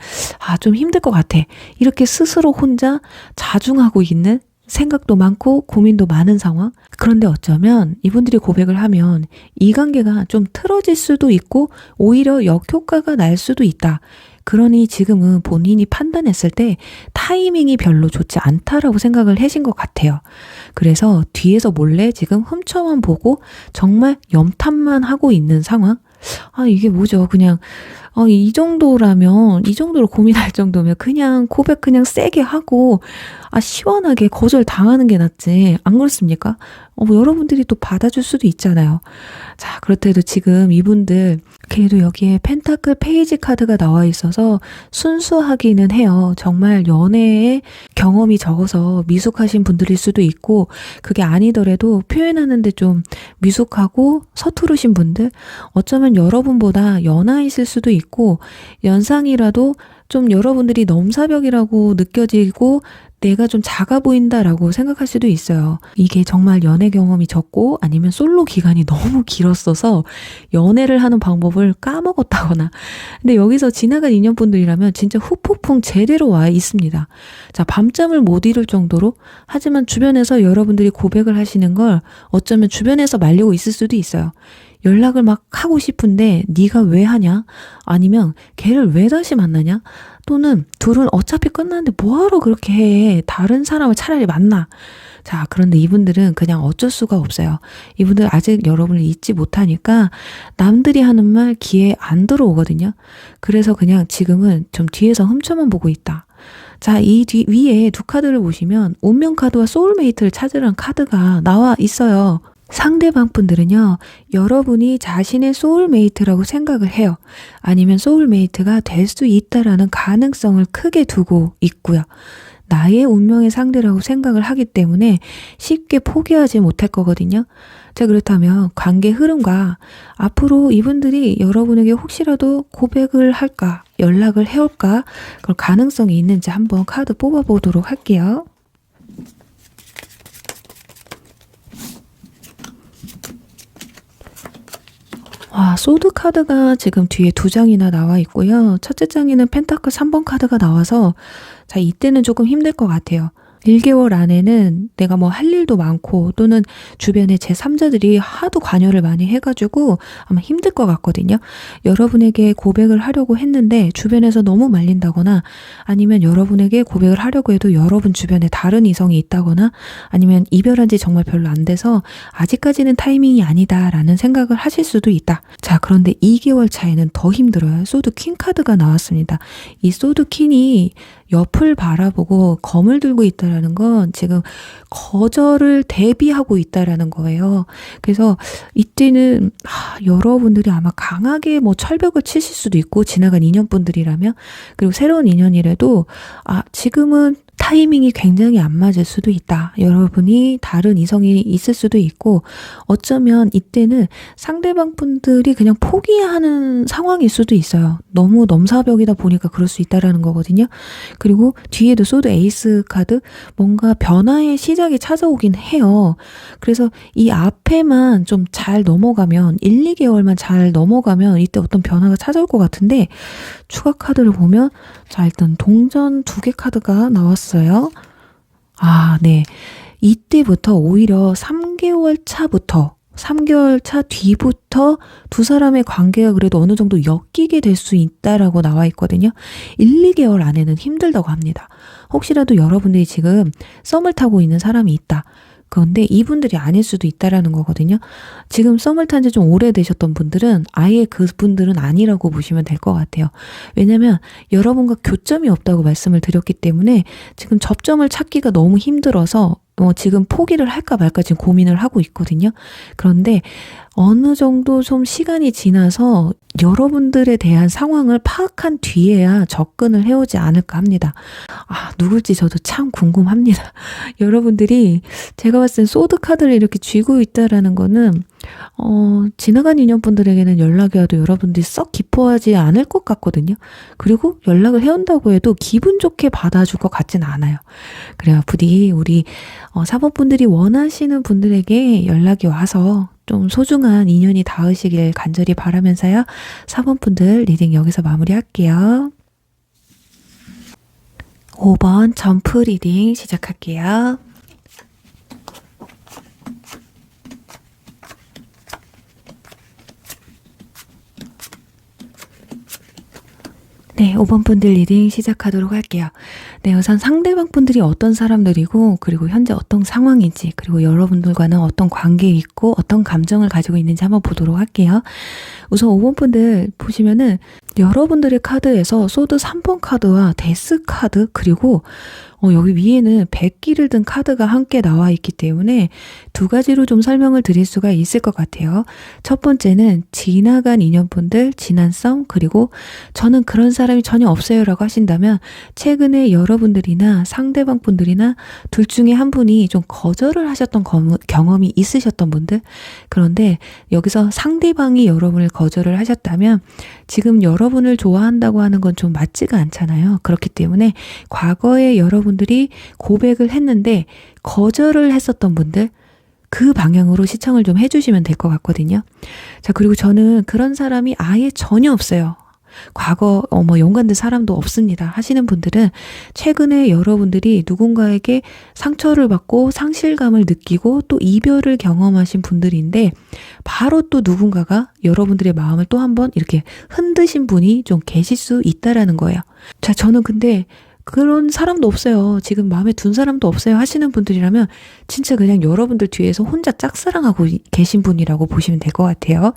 좀 힘들 것 같아. 이렇게 스스로 혼자 자중하고 있는, 생각도 많고 고민도 많은 상황. 그런데 어쩌면 이분들이 고백을 하면 이 관계가 좀 틀어질 수도 있고 오히려 역효과가 날 수도 있다. 그러니 지금은 본인이 판단했을 때 타이밍이 별로 좋지 않다라고 생각을 하신 것 같아요. 그래서 뒤에서 몰래 지금 훔쳐만 보고 정말 염탐만 하고 있는 상황. 이게 뭐죠? 그냥 이 정도라면, 이 정도로 고민할 정도면 그냥 고백 그냥 세게 하고, 시원하게 거절 당하는 게 낫지. 안 그렇습니까? 뭐 여러분들이 또 받아줄 수도 있잖아요. 자, 그렇다고 지금 이분들, 그래도 여기에 펜타클 페이지 카드가 나와 있어서 순수하기는 해요. 정말 연애에 경험이 적어서 미숙하신 분들일 수도 있고, 그게 아니더라도 표현하는데 좀 미숙하고 서투르신 분들, 어쩌면 여러분보다 연하이실 수도 있고, 연상이라도 좀 여러분들이 넘사벽이라고 느껴지고 내가 좀 작아 보인다라고 생각할 수도 있어요. 이게 정말 연애 경험이 적고 아니면 솔로 기간이 너무 길었어서 연애를 하는 방법을 까먹었다거나. 근데 여기서 지나간 인연분들이라면 진짜 후폭풍 제대로 와 있습니다. 자, 밤잠을 못 이룰 정도로, 하지만 주변에서 여러분들이 고백을 하시는 걸 어쩌면 주변에서 말리고 있을 수도 있어요. 연락을 막 하고 싶은데 네가 왜 하냐? 아니면 걔를 왜 다시 만나냐? 또는 둘은 어차피 끝났는데 뭐하러 그렇게 해? 다른 사람을 차라리 만나. 자, 그런데 이분들은 그냥 어쩔 수가 없어요. 이분들 아직 여러분을 잊지 못하니까 남들이 하는 말 귀에 안 들어오거든요. 그래서 그냥 지금은 좀 뒤에서 훔쳐만 보고 있다. 자, 이 위에 두 카드를 보시면 운명 카드와 소울메이트를 찾으라는 카드가 나와 있어요. 상대방 분들은요, 여러분이 자신의 소울메이트라고 생각을 해요. 아니면 소울메이트가 될 수 있다라는 가능성을 크게 두고 있고요. 나의 운명의 상대라고 생각을 하기 때문에 쉽게 포기하지 못할 거거든요. 자, 그렇다면 관계 흐름과 앞으로 이분들이 여러분에게 혹시라도 고백을 할까, 연락을 해올까, 그런 가능성이 있는지 한번 카드 뽑아보도록 할게요. 소드 카드가 지금 뒤에 두 장이나 나와 있고요. 첫째 장에는 펜타클 3번 카드가 나와서, 자, 이때는 조금 힘들 것 같아요. 1개월 안에는 내가 뭐 할 일도 많고 또는 주변에 제3자들이 하도 관여를 많이 해가지고 아마 힘들 것 같거든요. 여러분에게 고백을 하려고 했는데 주변에서 너무 말린다거나, 아니면 여러분에게 고백을 하려고 해도 여러분 주변에 다른 이성이 있다거나, 아니면 이별한 지 정말 별로 안 돼서 아직까지는 타이밍이 아니다라는 생각을 하실 수도 있다. 자, 그런데 2개월 차에는 더 힘들어요. 소드 퀸 카드가 나왔습니다. 이 소드 퀸이 옆을 바라보고 검을 들고 있다라는 건 지금 거절을 대비하고 있다라는 거예요. 그래서 이때는 여러분들이 아마 강하게 뭐 철벽을 치실 수도 있고, 지나간 인연분들이라면, 그리고 새로운 인연이라도 지금은 타이밍이 굉장히 안 맞을 수도 있다. 여러분이 다른 이성이 있을 수도 있고, 어쩌면 이때는 상대방 분들이 그냥 포기하는 상황일 수도 있어요. 너무 넘사벽이다 보니까 그럴 수 있다라는 거거든요. 그리고 뒤에도 소드 에이스 카드, 뭔가 변화의 시작이 찾아오긴 해요. 그래서 이 앞에만 좀 잘 넘어가면, 1, 2개월만 잘 넘어가면 이때 어떤 변화가 찾아올 것 같은데, 추가 카드를 보면, 자, 일단 동전 2개 카드가 나왔어요. 네. 이때부터 오히려 3개월 차 뒤부터 두 사람의 관계가 그래도 어느 정도 엮이게 될 수 있다라고 나와 있거든요. 1, 2개월 안에는 힘들다고 합니다. 혹시라도 여러분들이 지금 썸을 타고 있는 사람이 있다. 그런데 이분들이 아닐 수도 있다라는 거거든요. 지금 썸을 탄 지 좀 오래되셨던 분들은 아예 그분들은 아니라고 보시면 될 것 같아요. 왜냐면 여러분과 교점이 없다고 말씀을 드렸기 때문에 지금 접점을 찾기가 너무 힘들어서 지금 포기를 할까 말까 지금 고민을 하고 있거든요. 그런데 어느 정도 좀 시간이 지나서 여러분들에 대한 상황을 파악한 뒤에야 접근을 해오지 않을까 합니다. 누굴지 저도 참 궁금합니다. 여러분들이 제가 봤을 땐 소드 카드를 이렇게 쥐고 있다라는 거는 지나간 인연분들에게는 연락이 와도 여러분들이 썩 기뻐하지 않을 것 같거든요. 그리고 연락을 해온다고 해도 기분 좋게 받아줄 것 같진 않아요. 그래요. 부디 우리 4번 분들이 원하시는 분들에게 연락이 와서 좀 소중한 인연이 닿으시길 간절히 바라면서요. 4번 분들 리딩 여기서 마무리할게요. 5번 점프 리딩 시작할게요. 네, 5번 분들 리딩 시작하도록 할게요. 네, 우선 상대방 분들이 어떤 사람들이고, 그리고 현재 어떤 상황인지, 그리고 여러분들과는 어떤 관계에 있고 어떤 감정을 가지고 있는지 한번 보도록 할게요. 우선 5번 분들 보시면은 여러분들의 카드에서 소드 3번 카드와 데스 카드, 그리고 여기 위에는 백기를 든 카드가 함께 나와 있기 때문에 두 가지로 좀 설명을 드릴 수가 있을 것 같아요. 첫 번째는 지나간 인연분들, 지난 썸, 그리고 저는 그런 사람이 전혀 없어요 라고 하신다면 최근에 여러분들이나 상대방 분들이나 둘 중에 한 분이 좀 거절을 하셨던 경험이 있으셨던 분들, 그런데 여기서 상대방이 여러분을 거절을 하셨다면 지금 여러분을 좋아한다고 하는 건 좀 맞지가 않잖아요. 그렇기 때문에 과거에 여러분들이 고백을 했는데 거절을 했었던 분들, 그 방향으로 시청을 좀 해주시면 될 것 같거든요. 자, 그리고 저는 그런 사람이 아예 전혀 없어요. 과거 연관된 사람도 없습니다 하시는 분들은 최근에 여러분들이 누군가에게 상처를 받고 상실감을 느끼고 또 이별을 경험하신 분들인데 바로 또 누군가가 여러분들의 마음을 또 한번 이렇게 흔드신 분이 좀 계실 수 있다라는 거예요. 자, 저는 근데 그런 사람도 없어요. 지금 마음에 둔 사람도 없어요 하시는 분들이라면 진짜 그냥 여러분들 뒤에서 혼자 짝사랑하고 계신 분이라고 보시면 될 것 같아요.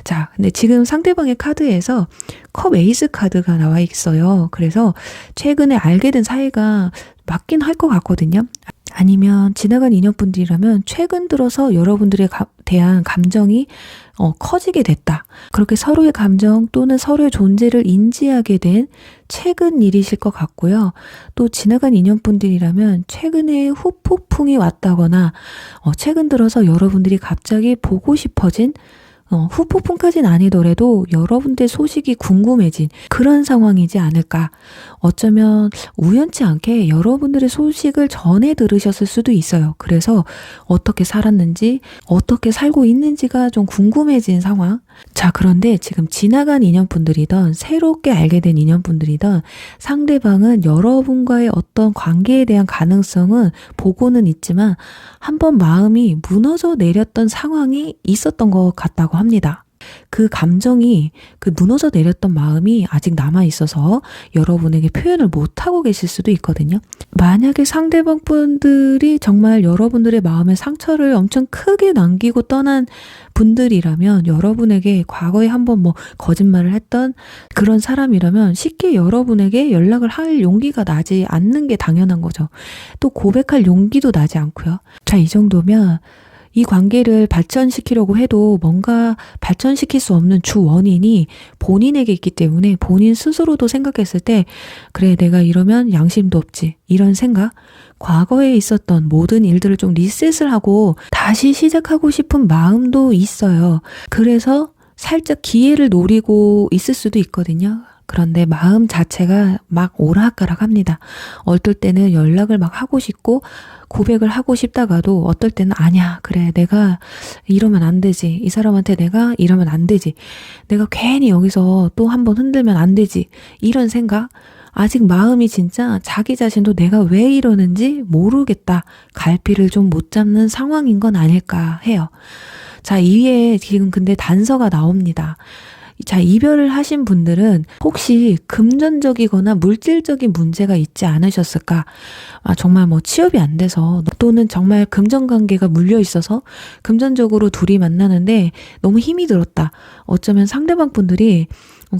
자, 근데 지금 상대방의 카드에서 컵 에이스 카드가 나와 있어요. 그래서 최근에 알게 된 사이가 맞긴 할 것 같거든요. 아니면 지나간 인연분들이라면 최근 들어서 여러분들에 대한 감정이 커지게 됐다. 그렇게 서로의 감정 또는 서로의 존재를 인지하게 된 최근 일이실 것 같고요. 또 지나간 인연분들이라면 최근에 후폭풍이 왔다거나 최근 들어서 여러분들이 갑자기 보고 싶어진 후폭풍까지는 아니더라도 여러분들 소식이 궁금해진 그런 상황이지 않을까. 어쩌면 우연치 않게 여러분들의 소식을 전해 들으셨을 수도 있어요. 그래서 어떻게 살았는지, 어떻게 살고 있는지가 좀 궁금해진 상황. 자, 그런데 지금 지나간 인연분들이든 새롭게 알게 된 인연분들이든 상대방은 여러분과의 어떤 관계에 대한 가능성은 보고는 있지만 한번 마음이 무너져 내렸던 상황이 있었던 것 같다고 합니다. 그 감정이, 그 무너져 내렸던 마음이 아직 남아 있어서 여러분에게 표현을 못하고 계실 수도 있거든요. 만약에 상대방 분들이 정말 여러분들의 마음에 상처를 엄청 크게 남기고 떠난 분들이라면, 여러분에게 과거에 한번 거짓말을 했던 그런 사람이라면 쉽게 여러분에게 연락을 할 용기가 나지 않는 게 당연한 거죠. 또 고백할 용기도 나지 않고요. 자, 이 정도면 이 관계를 발전시키려고 해도 뭔가 발전시킬 수 없는 주 원인이 본인에게 있기 때문에 본인 스스로도 생각했을 때 그래, 내가 이러면 양심도 없지, 이런 생각, 과거에 있었던 모든 일들을 좀 리셋을 하고 다시 시작하고 싶은 마음도 있어요. 그래서 살짝 기회를 노리고 있을 수도 있거든요. 그런데 마음 자체가 막 오락가락합니다. 어떨 때는 연락을 막 하고 싶고 고백을 하고 싶다가도 어떨 때는 아니야, 그래, 내가 이러면 안 되지, 이 사람한테 내가 이러면 안 되지, 내가 괜히 여기서 또 한번 흔들면 안 되지, 이런 생각. 아직 마음이 진짜 자기 자신도 내가 왜 이러는지 모르겠다, 갈피를 좀 못 잡는 상황인 건 아닐까 해요. 자, 이 위에 지금 근데 단서가 나옵니다. 자, 이별을 하신 분들은 혹시 금전적이거나 물질적인 문제가 있지 않으셨을까? 정말 취업이 안 돼서, 또는 정말 금전관계가 물려 있어서 금전적으로 둘이 만나는데 너무 힘이 들었다. 어쩌면 상대방 분들이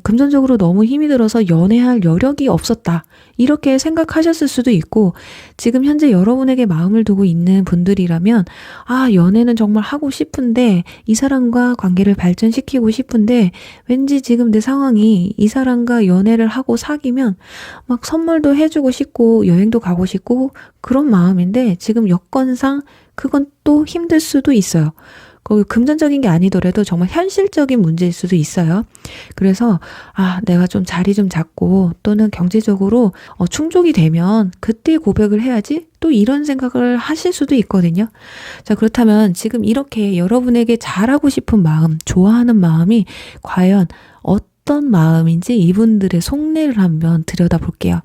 금전적으로 너무 힘이 들어서 연애할 여력이 없었다, 이렇게 생각하셨을 수도 있고, 지금 현재 여러분에게 마음을 두고 있는 분들이라면 연애는 정말 하고 싶은데, 이 사람과 관계를 발전시키고 싶은데 왠지 지금 내 상황이 이 사람과 연애를 하고 사귀면 막 선물도 해주고 싶고 여행도 가고 싶고 그런 마음인데 지금 여건상 그건 또 힘들 수도 있어요. 금전적인 게 아니더라도 정말 현실적인 문제일 수도 있어요. 그래서 내가 좀 자리 좀 잡고 또는 경제적으로 충족이 되면 그때 고백을 해야지, 또 이런 생각을 하실 수도 있거든요. 자, 그렇다면 지금 이렇게 여러분에게 잘하고 싶은 마음, 좋아하는 마음이 과연 어떤 마음인지 이분들의 속내를 한번 들여다볼게요.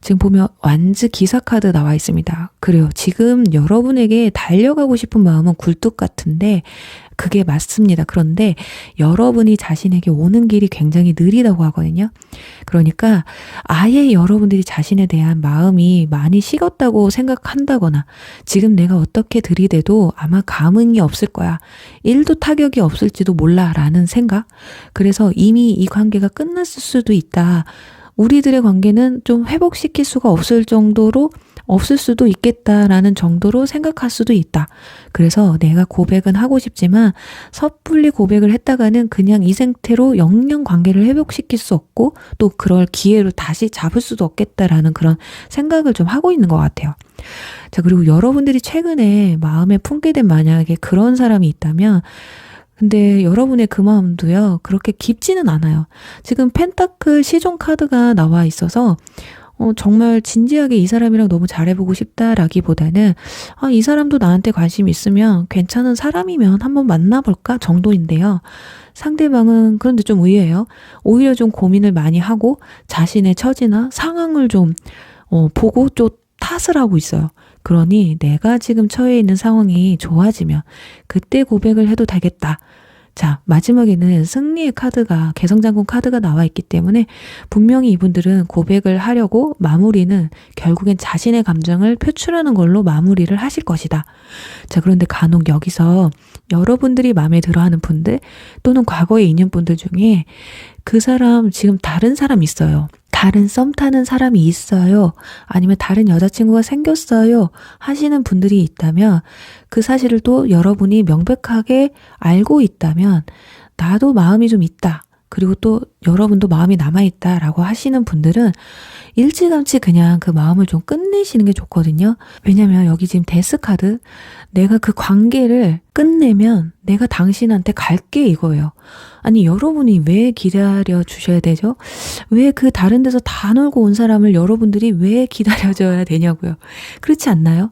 지금 보면 완즈 기사 카드 나와 있습니다. 그래요. 지금 여러분에게 달려가고 싶은 마음은 굴뚝 같은데 그게 맞습니다. 그런데 여러분이 자신에게 오는 길이 굉장히 느리다고 하거든요. 그러니까 아예 여러분들이 자신에 대한 마음이 많이 식었다고 생각한다거나 지금 내가 어떻게 들이대도 아마 감흥이 없을 거야. 1도 타격이 없을지도 몰라 라는 생각. 그래서 이미 이 관계가 끝났을 수도 있다. 우리들의 관계는 좀 회복시킬 수가 없을 정도로 없을 수도 있겠다라는 정도로 생각할 수도 있다. 그래서 내가 고백은 하고 싶지만 섣불리 고백을 했다가는 그냥 이 상태로 영영 관계를 회복시킬 수 없고 또 그럴 기회를 다시 잡을 수도 없겠다라는 그런 생각을 좀 하고 있는 것 같아요. 자, 그리고 여러분들이 최근에 마음에 품게 된 만약에 그런 사람이 있다면 근데 여러분의 그 마음도요, 그렇게 깊지는 않아요. 지금 펜타클 시종 카드가 나와 있어서 정말 진지하게 이 사람이랑 너무 잘해보고 싶다라기보다는 이 사람도 나한테 관심이 있으면 괜찮은 사람이면 한번 만나볼까 정도인데요. 상대방은 그런데 좀 의외예요. 오히려 좀 고민을 많이 하고 자신의 처지나 상황을 좀 보고 좀 탓을 하고 있어요. 그러니 내가 지금 처해 있는 상황이 좋아지면 그때 고백을 해도 되겠다. 자, 마지막에는 승리의 카드가 개성장군 카드가 나와 있기 때문에 분명히 이분들은 고백을 하려고 마무리는 결국엔 자신의 감정을 표출하는 걸로 마무리를 하실 것이다. 자, 그런데 간혹 여기서 여러분들이 마음에 들어하는 분들 또는 과거의 인연분들 중에 그 사람 지금 다른 사람 있어요. 다른 썸 타는 사람이 있어요. 아니면 다른 여자친구가 생겼어요. 하시는 분들이 있다면 그 사실을 또 여러분이 명백하게 알고 있다면 나도 마음이 좀 있다. 그리고 또 여러분도 마음이 남아있다라고 하시는 분들은 일찌감치 그냥 그 마음을 좀 끝내시는 게 좋거든요. 왜냐면 여기 지금 데스 카드 내가 그 관계를 끝내면 내가 당신한테 갈게 이거예요. 아니 여러분이 왜 기다려 주셔야 되죠? 왜 그 다른 데서 다 놀고 온 사람을 여러분들이 왜 기다려줘야 되냐고요. 그렇지 않나요?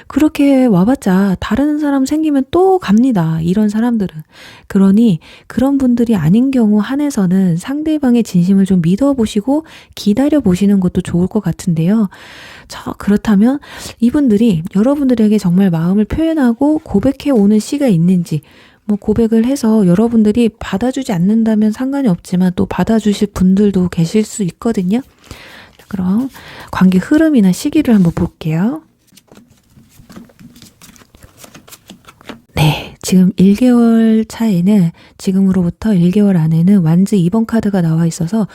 그렇게 와봤자 다른 사람 생기면 또 갑니다. 이런 사람들은. 그러니 그런 분들이 아닌 경우 한해서는 상대방의 진심을 좀 믿어보시고 기다려보시는 것도 좋을 것 같은데요. 자, 그렇다면 이분들이 여러분들에게 정말 마음을 표현하고 고백해 오는 시가 있는지 고백을 해서 여러분들이 받아주지 않는다면 상관이 없지만 또 받아주실 분들도 계실 수 있거든요. 그럼 관계 흐름이나 시기를 한번 볼게요. 네, 지금 1개월 차에는 지금으로부터 1개월 안에는 완즈 2번 카드가 나와 있어서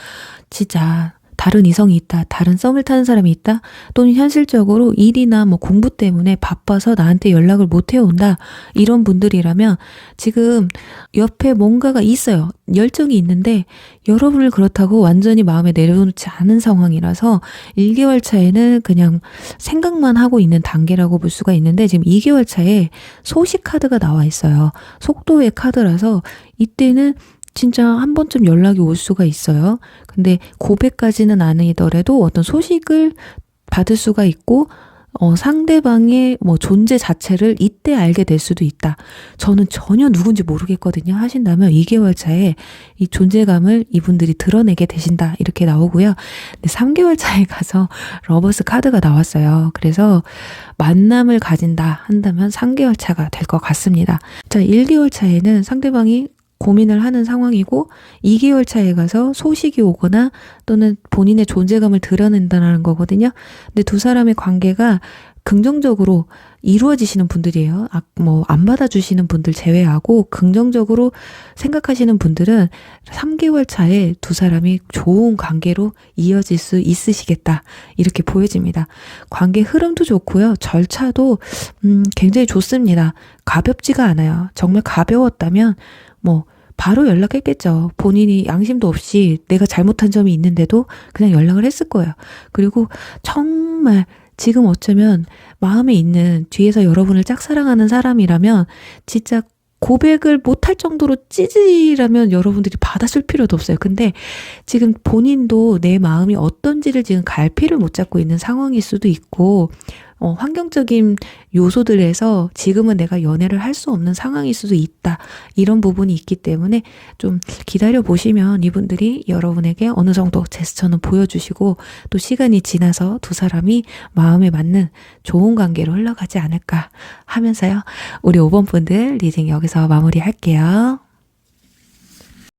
진짜 다른 이성이 있다, 다른 썸을 타는 사람이 있다, 또는 현실적으로 일이나 공부 때문에 바빠서 나한테 연락을 못 해온다, 이런 분들이라면 지금 옆에 뭔가가 있어요. 열정이 있는데 여러분을 그렇다고 완전히 마음에 내려놓지 않은 상황이라서 1개월 차에는 그냥 생각만 하고 있는 단계라고 볼 수가 있는데 지금 2개월 차에 소식 카드가 나와 있어요. 속도의 카드라서 이때는 진짜 한 번쯤 연락이 올 수가 있어요. 근데 고백까지는 아니더라도 어떤 소식을 받을 수가 있고 상대방의 존재 자체를 이때 알게 될 수도 있다. 저는 전혀 누군지 모르겠거든요. 하신다면 2개월 차에 이 존재감을 이분들이 드러내게 되신다. 이렇게 나오고요. 근데 3개월 차에 가서 러버스 카드가 나왔어요. 그래서 만남을 가진다 한다면 3개월 차가 될 것 같습니다. 자, 1개월 차에는 상대방이 고민을 하는 상황이고 2개월 차에 가서 소식이 오거나 또는 본인의 존재감을 드러낸다는 거거든요. 근데 두 사람의 관계가 긍정적으로 이루어지시는 분들이에요. 안 받아주시는 분들 제외하고 긍정적으로 생각하시는 분들은 3개월 차에 두 사람이 좋은 관계로 이어질 수 있으시겠다. 이렇게 보여집니다. 관계 흐름도 좋고요. 절차도 굉장히 좋습니다. 가볍지가 않아요. 정말 가벼웠다면 바로 연락했겠죠. 본인이 양심도 없이 내가 잘못한 점이 있는데도 그냥 연락을 했을 거예요. 그리고 정말 지금 어쩌면 마음에 있는 뒤에서 여러분을 짝사랑하는 사람이라면 진짜 고백을 못할 정도로 찌질하면 여러분들이 받아줄 필요도 없어요. 근데 지금 본인도 내 마음이 어떤지를 지금 갈피를 못 잡고 있는 상황일 수도 있고 환경적인 요소들에서 지금은 내가 연애를 할 수 없는 상황일 수도 있다. 이런 부분이 있기 때문에 좀 기다려 보시면 이분들이 여러분에게 어느 정도 제스처는 보여주시고 또 시간이 지나서 두 사람이 마음에 맞는 좋은 관계로 흘러가지 않을까 하면서요. 우리 5번 분들 리딩 여기서 마무리할게요.